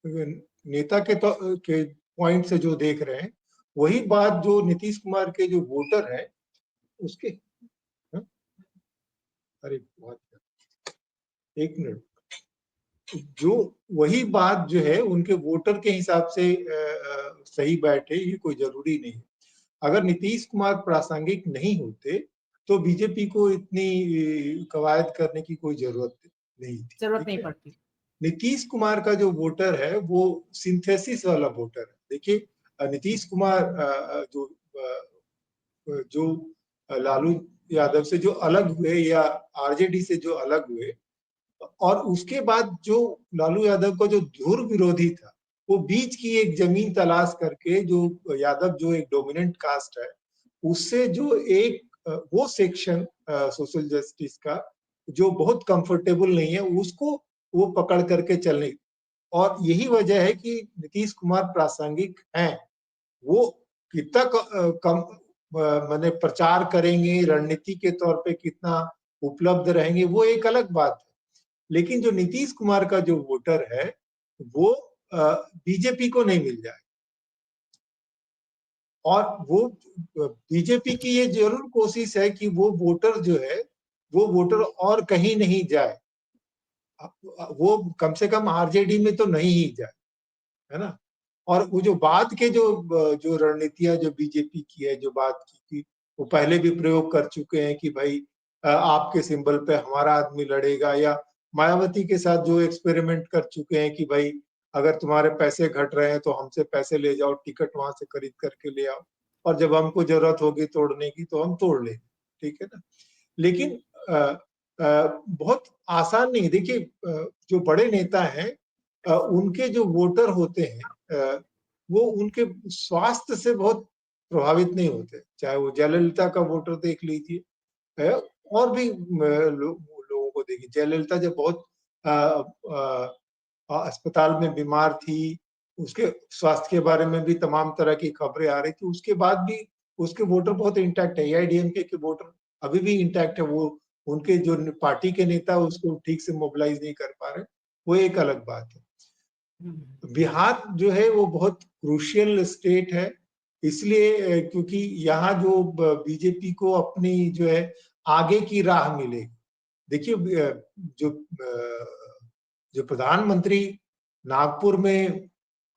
नेता के पॉइंट से जो देख रहे हैं, वही बात जो नीतीश कुमार के जो वोटर है उसके, अरे बहुत, एक मिनट, जो वही बात जो है उनके वोटर के हिसाब से सही बैठे, ये कोई जरूरी नहीं है। अगर नीतीश कुमार प्रासंगिक नहीं होते तो बीजेपी को इतनी कवायद करने की कोई जरूरत नहीं थी, जरूरत नहीं पड़ती। नीतीश कुमार का जो वोटर है वो सिंथेसिस वाला वोटर है। देखिए नीतीश कुमार जो लालू यादव से जो अलग हुए या आरजेडी से जो अलग हुए, और उसके बाद जो लालू यादव का जो धुर विरोधी था, वो बीच की एक जमीन तलाश करके, जो यादव जो एक डोमिनेंट कास्ट है, उससे जो एक वो सेक्शन सोशल जस्टिस का जो बहुत कंफर्टेबल नहीं है, उसको वो पकड़ करके चलने, और यही वजह है कि नीतीश कुमार प्रासंगिक हैं। वो कितना कम माने प्रचार करेंगे, रणनीति के तौर पे कितना उपलब्ध रहेंगे, वो एक अलग बात है। लेकिन जो नीतीश कुमार का जो वोटर है वो बीजेपी को नहीं मिल जाए, और वो बीजेपी की ये जरूर कोशिश है कि वो वोटर जो है वो वोटर और कहीं नहीं जाए, वो कम से कम आरजेडी में तो नहीं ही जाए, है ना। और वो जो बाद के जो रणनीतियां जो बीजेपी की है, जो बात की वो पहले भी प्रयोग कर चुके हैं कि भाई आपके सिंबल पे हमारा आदमी लड़ेगा, या मायावती के साथ जो एक्सपेरिमेंट कर चुके हैं कि भाई अगर तुम्हारे पैसे घट रहे हैं तो हमसे पैसे ले जाओ, टिकट वहां से खरीद करके ले आओ, और जब हमको जरूरत होगी तोड़ने की तो हम तोड़ लेंगे, ठीक है ना। लेकिन बहुत आसान नहीं। देखिए जो बड़े नेता हैं उनके जो वोटर होते हैं वो उनके स्वास्थ्य से बहुत प्रभावित नहीं होते। चाहे वो जयललिता का वोटर देख लीजिए, और भी लोगों को देखिए। जयललिता जब बहुत अस्पताल में बीमार थी, उसके स्वास्थ्य के बारे में भी तमाम तरह की खबरें आ रही थी, उसके बाद भी उसके वोटर बहुत इंटैक्ट है। एआईडीएमके के वोटर अभी भी इंटैक्ट है। वो उनके जो पार्टी के नेता उसको ठीक से मोबिलाइज नहीं कर पा रहे, वो एक अलग बात है। बिहार जो है वो बहुत क्रूशियल स्टेट है, इसलिए क्योंकि यहाँ जो बीजेपी को अपनी जो है आगे की राह मिलेगी। देखिए जो प्रधानमंत्री नागपुर में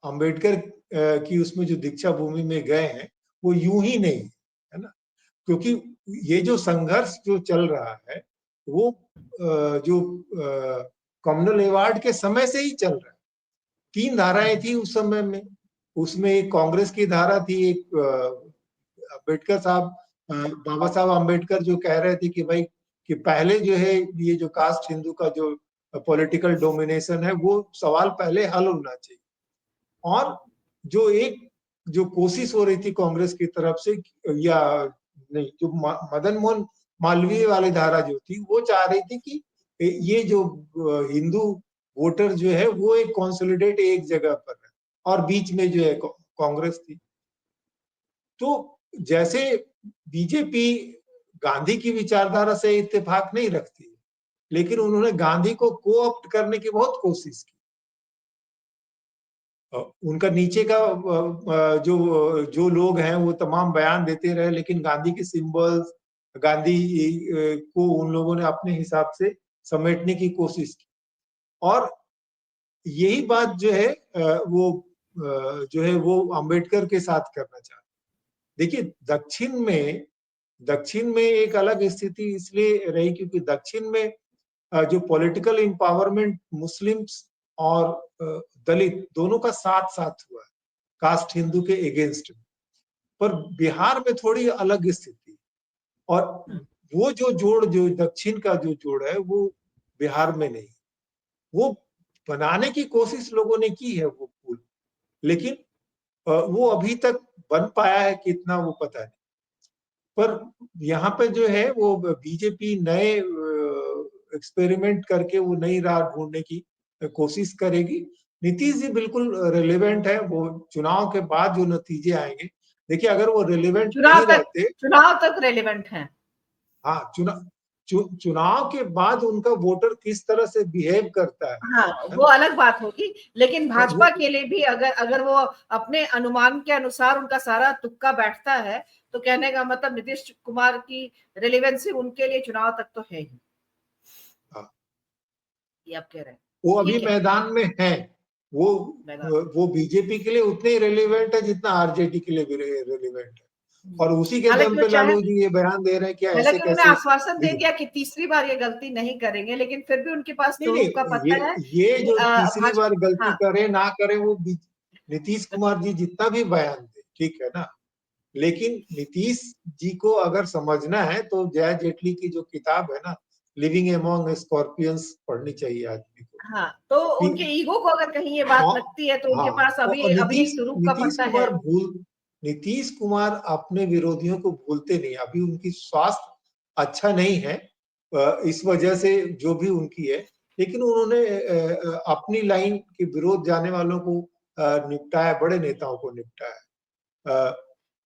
अंबेडकर की उसमें जो दीक्षा भूमि में गए हैं वो यूं ही नहीं है ना, क्योंकि ये जो संघर्ष जो चल रहा है वो जो कम्युनल अवार्ड के समय से ही चल रहा है। 3 धाराएं थी उस समय में, उसमें एक कांग्रेस की धारा थी, एक अम्बेडकर साहब बाबा साहब अम्बेडकर जो कह रहे थे कि भाई कि पहले जो है ये जो कास्ट हिंदू का जो पॉलिटिकल डोमिनेशन है वो सवाल पहले हल होना चाहिए। और जो कोशिश हो रही थी कांग्रेस की तरफ से, या नहीं, जो मदन मोहन मालवीय वाली धारा जो थी वो चाह रही थी कि ये जो हिंदू वोटर जो है वो एक कंसोलिडेट एक जगह पर है, और बीच में जो है कांग्रेस थी। तो जैसे बीजेपी गांधी की विचारधारा से इत्तेफाक नहीं रखती, लेकिन उन्होंने गांधी को कोऑप्ट करने की बहुत कोशिश की। उनका नीचे का जो लोग हैं वो तमाम बयान देते रहे, लेकिन गांधी के सिंबल्स, गांधी को उन लोगों ने अपने हिसाब से समेटने की कोशिश की। और यही बात जो है वो अंबेडकर के साथ करना चाहते। देखिए दक्षिण में एक अलग स्थिति इसलिए रही क्योंकि दक्षिण में जो पॉलिटिकल एम्पावरमेंट मुस्लिम्स और दलित दोनों का साथ साथ हुआ है कास्ट हिंदू के अगेंस्ट में। पर बिहार में थोड़ी अलग स्थिति, और वो जो दक्षिण का जो जोड़ है वो बिहार में नहीं। वो बनाने की कोशिश लोगों ने की है वो पुल, लेकिन वो अभी तक बन पाया है कितना वो पता नहीं। पर यहाँ पे जो है वो बीजेपी नए एक्सपेरिमेंट करके वो नई राह ढूंढने की कोशिश करेगी। नीतीश जी बिल्कुल रिलेवेंट है, वो चुनाव के बाद जो नतीजे आएंगे, देखिए अगर वो रिलेवेंट नहीं रहते, चुनाव तक रेलेवेंट है। हाँ, चुनाव के बाद उनका वोटर किस तरह से बिहेव करता है, हाँ, वो अलग बात होगी। लेकिन भाजपा के लिए भी अगर वो अपने अनुमान के अनुसार उनका सारा तुक्का बैठता है तो कहने का मतलब नीतीश कुमार की रिलेवेंसी उनके लिए चुनाव तक तो है ही। हाँ, ये आप कह रहे हैं वो अभी मैदान में है। वो बीजेपी के लिए उतने ही रेलिवेंट है जितना आरजेडी के लिए भी रेलिवेंट है, और उसी के दम पे लालू जी ये बयान दे रहे हैं कि ऐसे कैसे। उन्होंने आश्वासन दे दिया कि तीसरी बार ये गलती नहीं करेंगे, लेकिन फिर भी उनके पास चोरों का पता है। ये जो तीसरी बार गलती करे ना करे, वो नीतीश कुमार जी जितना भी बयान दे, ठीक है ना, लेकिन नीतीश जी को अगर समझना है तो जया जेटली की जो किताब है ना, लिविंग एमॉन्ग स्कॉर्पियंस, पढ़नी चाहिए आदमी को। हाँ, तो उनके ईगो को अगर कहीं ये बात लगती है तो उनके पास अभी स्वरूप का पता है। नीतीश कुमार अपने विरोधियों को भूलते नहीं। अभी उनकी स्वास्थ्य अच्छा नहीं है, इस वजह से जो भी उनकी है, लेकिन उन्होंने अपनी लाइन के विरोध जाने वालों को निपटाया, बड़े नेताओं को निपटाया,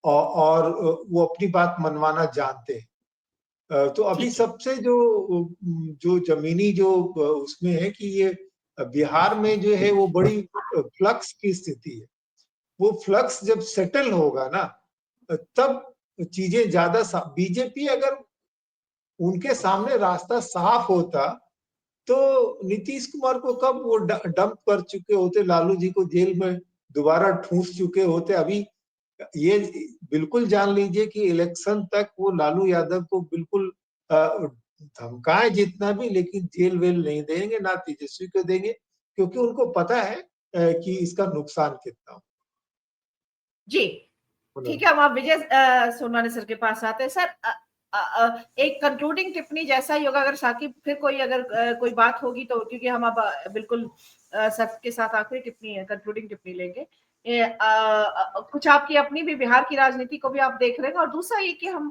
और वो अपनी बात मनवाना जानते हैं। तो अभी सबसे जो जमीनी जो उसमें है कि ये बिहार में जो है वो बड़ी फ्लक्स की स्थिति है। वो फ्लक्स जब सेटल होगा ना तब चीजें ज्यादा बीजेपी अगर उनके सामने रास्ता साफ होता तो नीतीश कुमार को कब वो डंप कर चुके होते, लालू जी को जेल में दोबारा ठूंस चुके होते। अभी ये बिल्कुल जान लीजिए कि इलेक्शन तक वो लालू यादव को बिल्कुल धमकाए जितना भी, लेकिन जेल वेल नहीं देंगे, ना तेजस्वी को देंगे, क्योंकि उनको पता है कि इसका नुकसान कितना हो। जी ठीक है, हम आप विजय सोनवानी सर के पास आते हैं। सर एक कंक्लूडिंग टिप्पणी जैसा ही होगा, अगर साकिब फिर कोई अगर कोई बात होगी तो, क्योंकि हम अब बिल्कुल सबके साथ आखिरी टिप्पणी है, कंक्लूडिंग टिप्पणी लेंगे। कुछ आपकी अपनी भी बिहार की राजनीति को भी आप देख रहे हैं, और दूसरा ये कि हम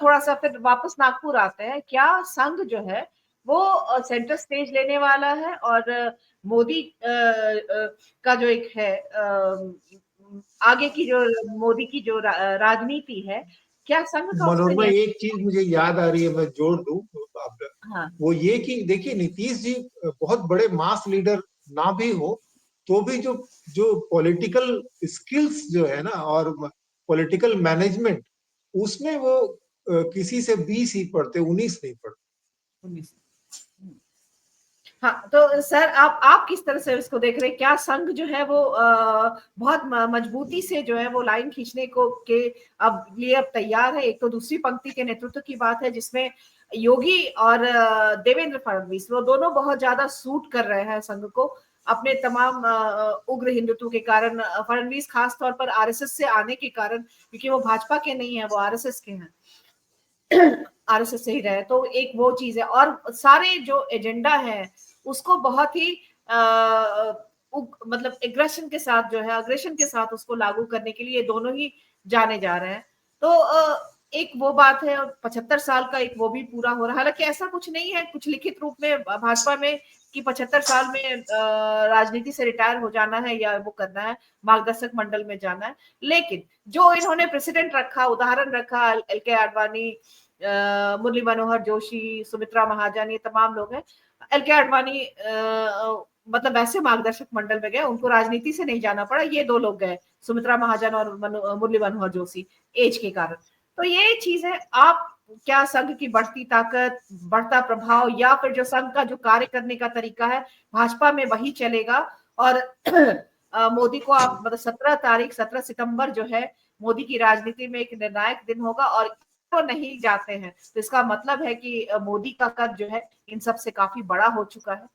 थोड़ा सा फिर वापस नागपुर आते हैं। क्या संघ जो है वो सेंटर स्टेज लेने वाला है, और मोदी का जो एक है आगे की जो मोदी की जो राजनीति है, क्या संघ का उससे मनोरमा, एक चीज मुझे याद आ रही है, मैं जोड़ दूं हाँ वो ये कि देखिए, नीतीश जी बहुत बड़े मास लीडर ना भी हो, तो भी जो पॉलिटिकल स्किल्स जो है ना, और पॉलिटिकल मैनेजमेंट, उसमें वो किसी से 20 ही पढ़ते, 19 नहीं पढ़ते। 19। हाँ, तो सर आप किस तरह से इसको देख रहे हैं? क्या संघ जो है वो बहुत मजबूती से जो है वो लाइन खींचने को के अब लिए अब तैयार है? एक तो दूसरी पंक्ति के नेतृत्व की बात है, जिसमें योगी और देवेंद्र फडणवीस, वो दोनों बहुत ज्यादा सूट कर रहे हैं संघ को अपने तमाम उग्र हिंदुत्व के कारण। फडणवीस खास तौर पर आरएसएस से आने के कारण, क्योंकि वो भाजपा के नहीं है, वो आरएसएस के हैं, आरएसएस से ही रहे, तो एक वो चीज है। और सारे जो एजेंडा है उसको बहुत ही मतलब एग्रेशन के साथ जो है, अग्रेशन के साथ उसको लागू करने के लिए दोनों ही जाने जा रहे हैं। तो एक वो बात है, 75 साल का एक वो भी पूरा हो रहा है। हालांकि ऐसा कुछ नहीं है कुछ लिखित रूप में भाजपा में कि 75 साल में राजनीति से रिटायर हो जाना है या वो करना है, मार्गदर्शक मंडल में जाना है। लेकिन जो इन्होंने प्रेसिडेंट रखा, उदाहरण रखा, एल.के. आडवाणी, मुरली मनोहर जोशी, सुमित्रा महाजन, ये तमाम लोग हैं। एल.के. आडवाणी मतलब वैसे मार्गदर्शक मंडल में गए, उनको राजनीति से नहीं जाना पड़ा। ये दो लोग गए, सुमित्रा महाजन और मुरली मनोहर जोशी, एज के कारण। तो ये चीज है। आप क्या संघ की बढ़ती ताकत, बढ़ता प्रभाव, या फिर जो संघ का जो कार्य करने का तरीका है भाजपा में वही चलेगा? और मोदी को आप मतलब 17 सितंबर जो है मोदी की राजनीति में एक निर्णायक दिन होगा, और तो नहीं जाते हैं तो इसका मतलब है कि मोदी का कद जो है इन सब से काफी बड़ा हो चुका है।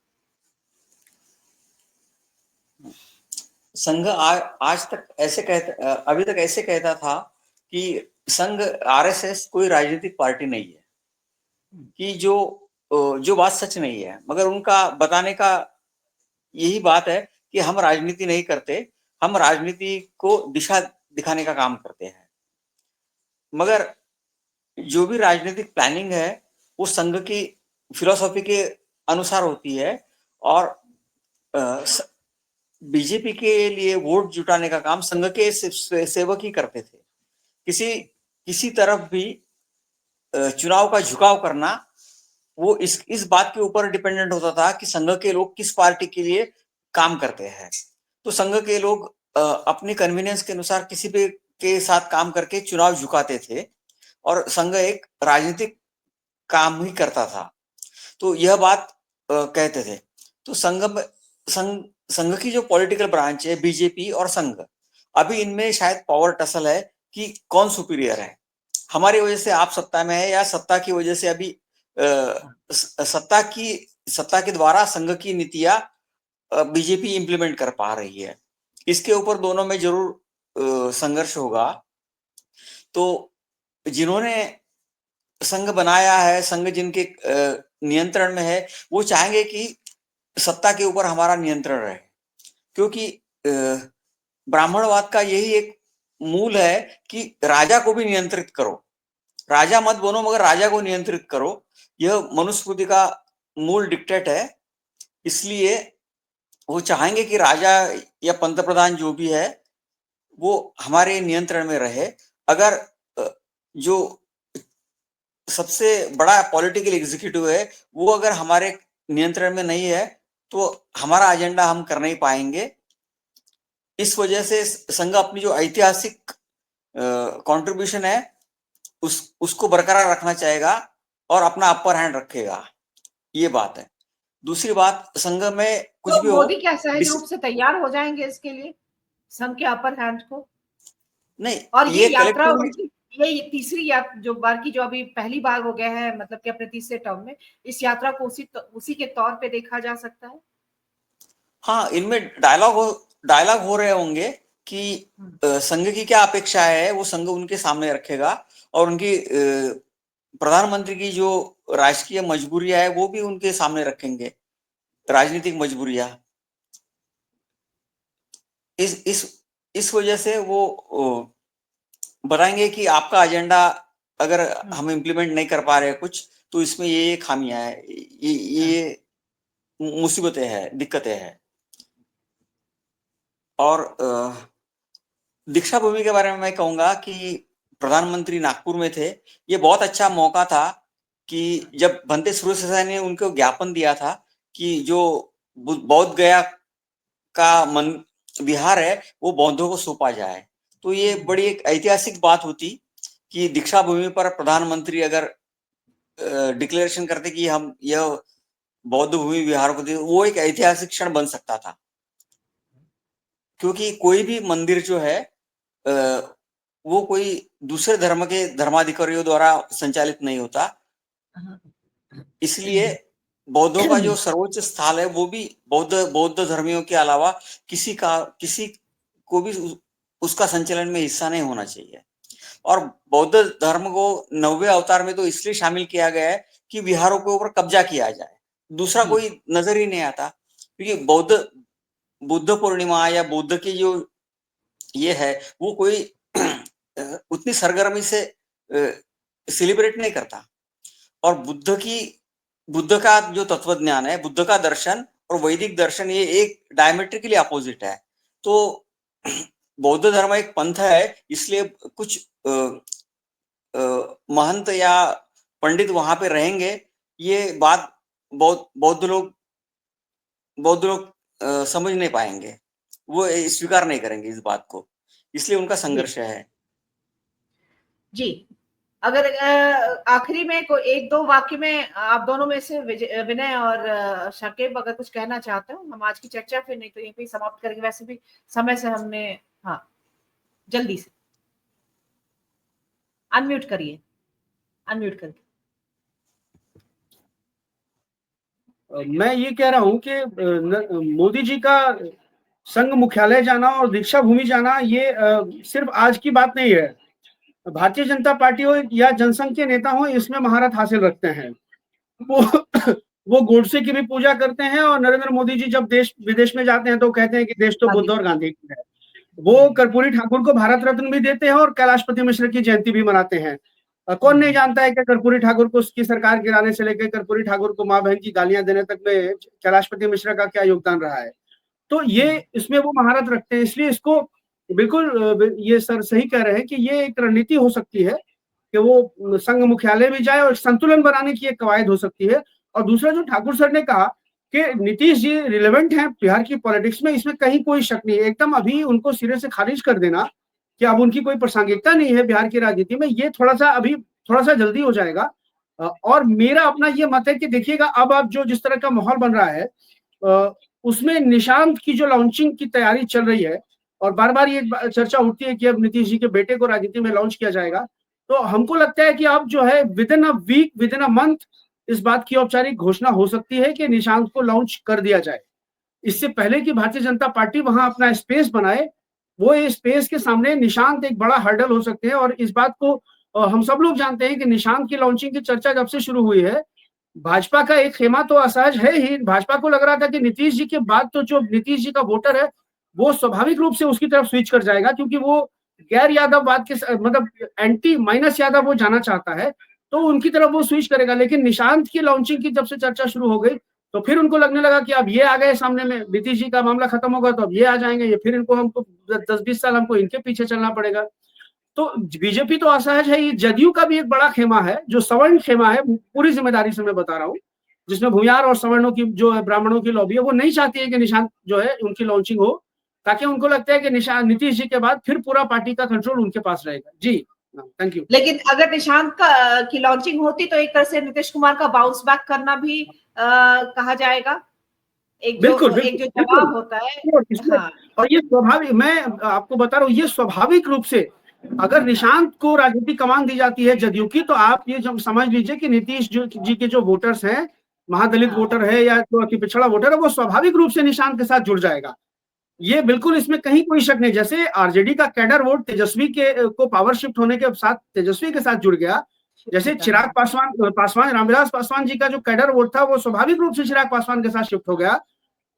संघ आज तक ऐसे कहता, अभी तक ऐसे कहता था कि संघ आरएसएस कोई राजनीतिक पार्टी नहीं है, कि जो बात सच नहीं है। मगर उनका बताने का यही बात है कि हम राजनीति नहीं करते, हम राजनीति को दिशा दिखाने का काम करते हैं। मगर जो भी राजनीतिक प्लानिंग है वो संघ की फिलॉसफी के अनुसार होती है, और बीजेपी के लिए वोट जुटाने का काम संघ के सेवक ही करते थे। किसी तरफ भी चुनाव का झुकाव करना वो इस बात के ऊपर डिपेंडेंट होता था कि संघ के लोग किस पार्टी के लिए काम करते हैं। तो संघ के लोग अपनी कन्वीनियंस के अनुसार किसी भी के साथ काम करके चुनाव झुकाते थे, और संघ एक राजनीतिक काम ही करता था। तो यह बात कहते थे। तो संघ की जो पॉलिटिकल ब्रांच है बीजेपी और संघ, अभी इनमें शायद पावर टसल है कि कौन सुपीरियर है। हमारी वजह से आप सत्ता में है, या सत्ता की वजह से अभी सत्ता के द्वारा संघ की नीतियां बीजेपी इंप्लीमेंट कर पा रही है। इसके ऊपर दोनों में जरूर संघर्ष होगा। तो जिन्होंने संघ बनाया है, संघ जिनके नियंत्रण में है, वो चाहेंगे कि सत्ता के ऊपर हमारा नियंत्रण रहे, क्योंकि ब्राह्मणवाद का यही एक मूल है कि राजा को भी नियंत्रित करो, राजा मत बनो मगर राजा को नियंत्रित करो। यह मनुस्मृति का मूल डिक्टेट है। इसलिए वो चाहेंगे कि राजा या पंतप्रधान जो भी है वो हमारे नियंत्रण में रहे। अगर जो सबसे बड़ा पॉलिटिकल एग्जीक्यूटिव है वो अगर हमारे नियंत्रण में नहीं है तो हमारा एजेंडा हम कर नहीं पाएंगे। इस वजह से संघ अपनी जो ऐतिहासिक कंट्रीब्यूशन है उसको बरकरार रखना चाहेगा और अपना अपर हैंड रखेगा, ये बात है। दूसरी बात, संघ में कुछ तो भी हो, मोदी क्या सहज रूप से तैयार हो जाएंगे इसके लिए, संघ के अपर हैंड को? नहीं, और ये यात्रा कलेक्टिवली उनकी, ये तीसरी यात्रा जो बार की, जो अभी पहली बार हो गया है, मतलब कि अपने तीसरे टर्म में इस यात्रा को उसी के तौर पे देखा जा सकता है। हाँ, इनमें डायलॉग हो रहे होंगे कि संघ की क्या अपेक्षा है, वो संघ उनके सामने रखेगा, और उनकी प्रधानमंत्री की जो राजकीय मजबूरियां है वो भी उनके सामने रखेंगे, राजनीतिक मजबूरियां। इस वजह से वो बताएंगे कि आपका एजेंडा अगर हम इम्प्लीमेंट नहीं कर पा रहे कुछ, तो इसमें ये खामियां है, ये मुसीबतें हैं, दिक्कतें हैं। और दीक्षा भूमि के बारे में मैं कहूंगा कि प्रधानमंत्री नागपुर में थे, ये बहुत अच्छा मौका था कि जब भंते सुरेश ने उनको ज्ञापन दिया था कि जो बौद्ध गया का मन विहार है वो बौद्धों को सौंपा जाए, तो ये बड़ी एक ऐतिहासिक बात होती कि दीक्षा भूमि पर प्रधानमंत्री अगर डिक्लेरेशन करते कि हम यह बौद्ध भूमि विहार को दे, वो एक ऐतिहासिक क्षण बन सकता था। क्योंकि कोई भी मंदिर जो है वो कोई दूसरे धर्म के धर्माधिकारियों द्वारा संचालित नहीं होता, इसलिए बौद्धों का जो सर्वोच्च स्थल है वो भी बौद्ध धर्मियों के अलावा किसी को भी उसका संचालन में हिस्सा नहीं होना चाहिए। और बौद्ध धर्म को 90वें अवतार में तो इसलिए शामिल किया गया है कि विहारों के ऊपर कब्जा किया जाए, दूसरा कोई नजर ही नहीं आता। क्योंकि बुद्ध पूर्णिमा या बुद्ध की जो ये है वो कोई उतनी सरगर्मी से सेलिब्रेट नहीं करता। और बुद्ध का जो तत्वज्ञान है, बुद्ध का दर्शन और वैदिक दर्शन, ये एक डायमेट्रिकली अपोजिट है। तो बौद्ध धर्म एक पंथ है, इसलिए कुछ महंत या पंडित वहां पे रहेंगे, ये बात बौद्ध लोग समझ नहीं पाएंगे, वो स्वीकार नहीं करेंगे इस बात को, इसलिए उनका संघर्ष है। जी, अगर आखिरी में कोई एक दो वाक्य में आप दोनों में से विनय और शाकिब अगर कुछ कहना चाहते हो, हम आज की चर्चा फिर नहीं तो यहीं पे समाप्त करेंगे, वैसे भी समय से हमने, हाँ जल्दी से अनम्यूट करिए, अनम्यूट करके। मैं ये कह रहा हूं कि मोदी जी का संघ मुख्यालय जाना और दीक्षा भूमि जाना ये सिर्फ आज की बात नहीं है। भारतीय जनता पार्टी हो या जनसंघ के नेता हो, इसमें महारत हासिल रखते हैं। वो गोडसे की भी पूजा करते हैं, और नरेंद्र मोदी जी जब देश विदेश में जाते हैं तो कहते हैं कि देश तो बुद्ध और गांधी की है। वो कर्पूरी ठाकुर को भारत रत्न भी देते हैं और कैलाशपति मिश्र की जयंती भी मनाते हैं। कौन नहीं जानता है कि कर्पूरी ठाकुर को उसकी सरकार गिराने से लेकर कर्पूरी ठाकुर को माँ बहन की गालियां देने तक में कैलाशपति मिश्र का क्या योगदान रहा है। तो ये इसमें वो महारत रखते हैं, इसलिए इसको बिल्कुल ये सर सही कह रहे हैं कि ये एक रणनीति हो सकती है कि वो संघ मुख्यालय भी जाए और संतुलन बनाने की एक कवायद हो सकती है। और दूसरा जो ठाकुर सर ने कहा कि नीतीश जी रिलेवेंट हैं बिहार की पॉलिटिक्स में, इसमें कहीं कोई शक नहीं है। एकदम अभी उनको सिरे से खारिज कर देना कि अब उनकी कोई प्रासंगिकता नहीं है बिहार की राजनीति में, ये थोड़ा सा जल्दी हो जाएगा। और मेरा अपना ये मत है कि देखिएगा अब जो जिस तरह का माहौल बन रहा है उसमें निशांत की जो लॉन्चिंग की तैयारी चल रही है, और बार बार ये चर्चा उठती है कि अब नीतीश जी के बेटे को राजनीति में लॉन्च किया जाएगा, तो हमको लगता है कि अब जो है within a week, within a month इस बात की औपचारिक घोषणा हो सकती है कि निशांत को लॉन्च कर दिया जाए। इससे पहले कि भारतीय जनता पार्टी वहां अपना स्पेस बनाए, वो स्पेस के सामने निशांत एक बड़ा हर्डल हो सकते हैं। और इस बात को हम सब लोग जानते हैं कि निशांत की लॉन्चिंग की चर्चा जब से शुरू हुई है, भाजपा का एक खेमा तो असहज है ही। भाजपा को लग रहा था कि नीतीश जी के बाद तो जो नीतीश जी का वोटर है वो स्वाभाविक रूप से उसकी तरफ स्विच कर जाएगा, क्योंकि वो गैर यादववाद के मतलब एंटी माइनस यादव वो जाना चाहता है, तो उनकी तरफ वो स्विच करेगा। लेकिन निशांत की लॉन्चिंग की जब से चर्चा शुरू हो गई तो फिर उनको लगने लगा कि अब ये आ गए सामने में, नीतीश जी का मामला खत्म होगा तो अब ये आ जाएंगे, ये फिर इनको हमको 10-20 साल हमको इनके पीछे चलना पड़ेगा। तो बीजेपी तो असहज है, ये जदयू का भी एक बड़ा खेमा है जो सवर्ण खेमा है, पूरी जिम्मेदारी से मैं बता रहा हूँ, जिसमें भूमिहार और सवर्णों की जो है ब्राह्मणों की लॉबी है, वो नहीं चाहती है कि निशांत जो है उनकी लॉन्चिंग हो, ताकि उनको लगता है कि नीतीश जी के बाद फिर पूरा पार्टी का कंट्रोल उनके पास रहेगा। जी थैंक यू। लेकिन अगर निशांत की लॉन्चिंग होती तो एक तरह से नीतीश कुमार का बाउंस बैक करना भी कहा जाएगा, एक जो जवाब होता है। हाँ, और ये स्वाभाविक, मैं आपको बता रहा हूँ, ये स्वाभाविक रूप से अगर निशांत को राजनीतिक कमान दी जाती है जदयू की, तो आप ये जब समझ लीजिए कि नीतीश जी के जो वोटर्स हैं, महादलित वोटर है या जो पिछड़ा वोटर है, वो स्वाभाविक रूप से निशांत के साथ जुड़ जाएगा। ये बिल्कुल, इसमें कहीं कोई शक नहीं। जैसे आरजेडी का कैडर वोट तेजस्वी के को पावर शिफ्ट होने के साथ तेजस्वी के साथ जुड़ गया, जैसे चिराग पासवान रामविलास पासवान जी का जो कैडर वोट था वो स्वाभाविक रूप से चिराग पासवान के साथ शिफ्ट हो गया,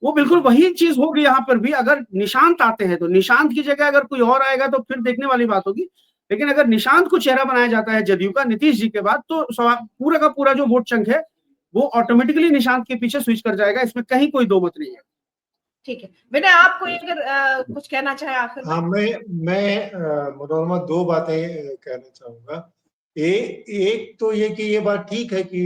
वो बिल्कुल वही चीज होगी यहाँ पर भी। अगर निशांत आते हैं तो निशांत की जगह अगर कोई और आएगा तो फिर देखने वाली बात होगी, लेकिन अगर निशांत को चेहरा बनाया जाता है जदयू का नीतीश जी के बाद, तो पूरा का पूरा जो वोट चंक है वो ऑटोमेटिकली निशांत के पीछे स्विच कर जाएगा, इसमें कहीं कोई दो मत नहीं है। ठीक है, विनय आपको अगर कुछ कहना चाहे आखिर में। हाँ, मैं मनोरमा दो बातें कहना चाहूंगा। एक तो ये कि ये बात ठीक है कि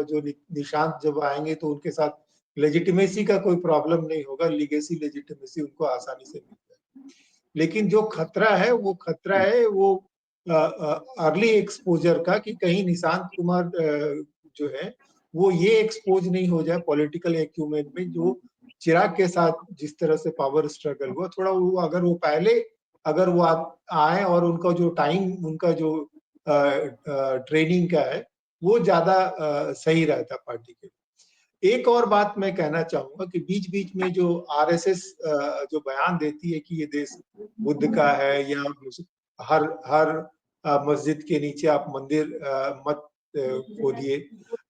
जो निशांत जब आएंगे तो उनके साथ लेजिटिमेसी का कोई प्रॉब्लम नहीं होगा, लीगेसी लेजिटिमेसी उनको आसानी से मिल जाएगी। लेकिन जो खतरा है वो अर्ली एक्सपोजर का, कि कहीं निशांत कुमार जो है वो ये एक्सपोज नहीं हो जाए पॉलिटिकल एक्यूमेन में, जो चिराग के साथ जिस तरह से पावर स्ट्रगल हुआ, थोड़ा वो अगर वो आए और उनका जो टाइम, उनका जो ट्रेनिंग का है वो ज्यादा सही रहता पार्टी के लिए। एक और बात मैं कहना चाहूंगा कि बीच बीच में जो आरएसएस जो बयान देती है कि ये देश बुद्ध का है, या हर मस्जिद के नीचे आप मंदिर मत खोदिए,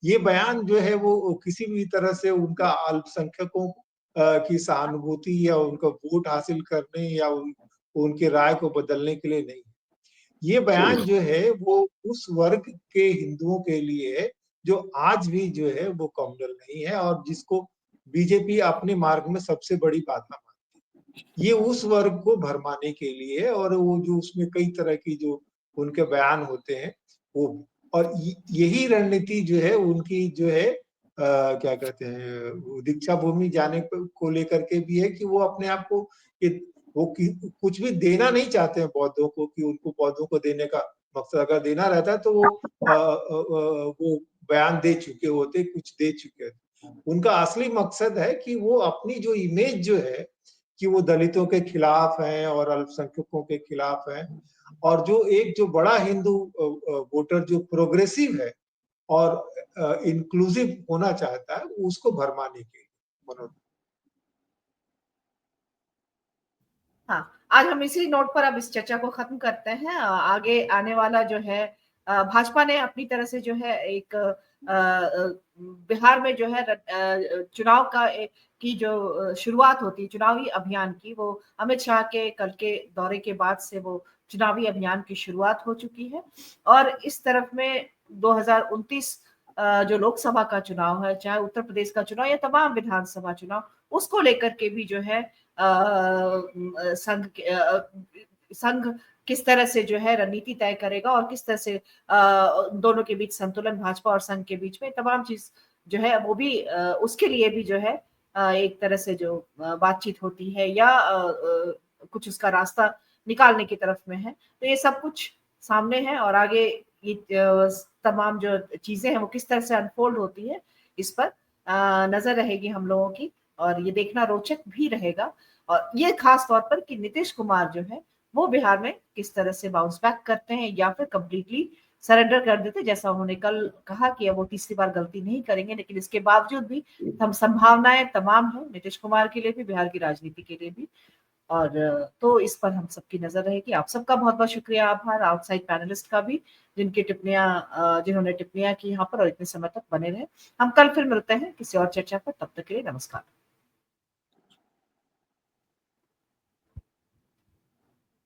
ये बयान जो है वो किसी भी तरह से उनका अल्पसंख्यकों की सहानुभूति या उनका वोट हासिल करने या उनके राय को बदलने के लिए नहीं। ये बयान जो है वो उस वर्ग के हिंदुओं के लिए है जो आज भी जो है वो कम्युनल नहीं है, और जिसको बीजेपी अपने मार्ग में सबसे बड़ी बाधा मानती है। ये उस वर्ग को भरमाने के लिए है, और वो जो उसमें कई तरह की जो उनके बयान होते हैं वो, और यही रणनीति जो है उनकी जो है क्या कहते हैं, दीक्षा भूमि जाने को लेकर के भी है, कि वो अपने आप को वो कुछ भी देना नहीं चाहते हैं बौद्धों को, कि उनको बौद्धों को देने का मकसद अगर देना रहता है तो वो बयान दे चुके होते, कुछ दे चुके होते। उनका असली मकसद है कि वो अपनी जो इमेज जो है कि वो दलितों के खिलाफ हैं और अल्पसंख्यकों के खिलाफ हैं, और जो एक जो बड़ा हिंदू वोटर जो प्रोग्रेसिव है और इंक्लूसिव होना चाहता है, उसको भरमाने के लिए। हाँ, आज हम इसी नोट पर अब इस चर्चा को खत्म करते हैं। आगे आने वाला जो है, भाजपा ने अपनी तरह से जो है एक बिहार में जो है चुनाव की जो शुरुआत होती है चुनावी अभियान की, वो अमित शाह के कल के दौरे के बाद से वो चुनावी अभियान की शुरुआत हो चुकी है। और इस तरफ में 2029 जो लोकसभा का चुनाव है, चाहे उत्तर प्रदेश का चुनाव या तमाम विधानसभा चुनाव, उसको लेकर के भी जो है संघ किस तरह से जो है रणनीति तय करेगा और किस तरह से दोनों के बीच संतुलन, भाजपा और संघ के बीच में तमाम चीज जो है वो भी उसके लिए भी जो है एक तरह से जो बातचीत होती है या कुछ उसका रास्ता निकालने की तरफ में है। तो ये सब कुछ सामने है, और आगे ये तमाम जो चीजें हैं वो किस तरह से अनफोल्ड होती है, इस पर नजर रहेगी हम लोगों की, और ये देखना रोचक भी रहेगा। और ये खास तौर पर कि नीतीश कुमार जो है वो बिहार में किस तरह से बाउंस बैक करते हैं या फिर कंप्लीटली सरेंडर कर देते, जैसा उन्होंने कल कहा कि अब वो तीसरी बार गलती नहीं करेंगे। लेकिन इसके बावजूद भी हम संभावनाएं तमाम हैं नीतीश कुमार के लिए भी, बिहार की राजनीति के लिए भी, और तो इस पर हम सबकी नजर रहेगी। आप सबका बहुत बहुत शुक्रिया, आभार आउटसाइड पैनलिस्ट का भी, जिन्होंने टिप्पणियां की यहाँ पर और इतने समय तक बने रहे। हम कल फिर मिलते हैं किसी और चर्चा पर, तब तक के लिए नमस्कार।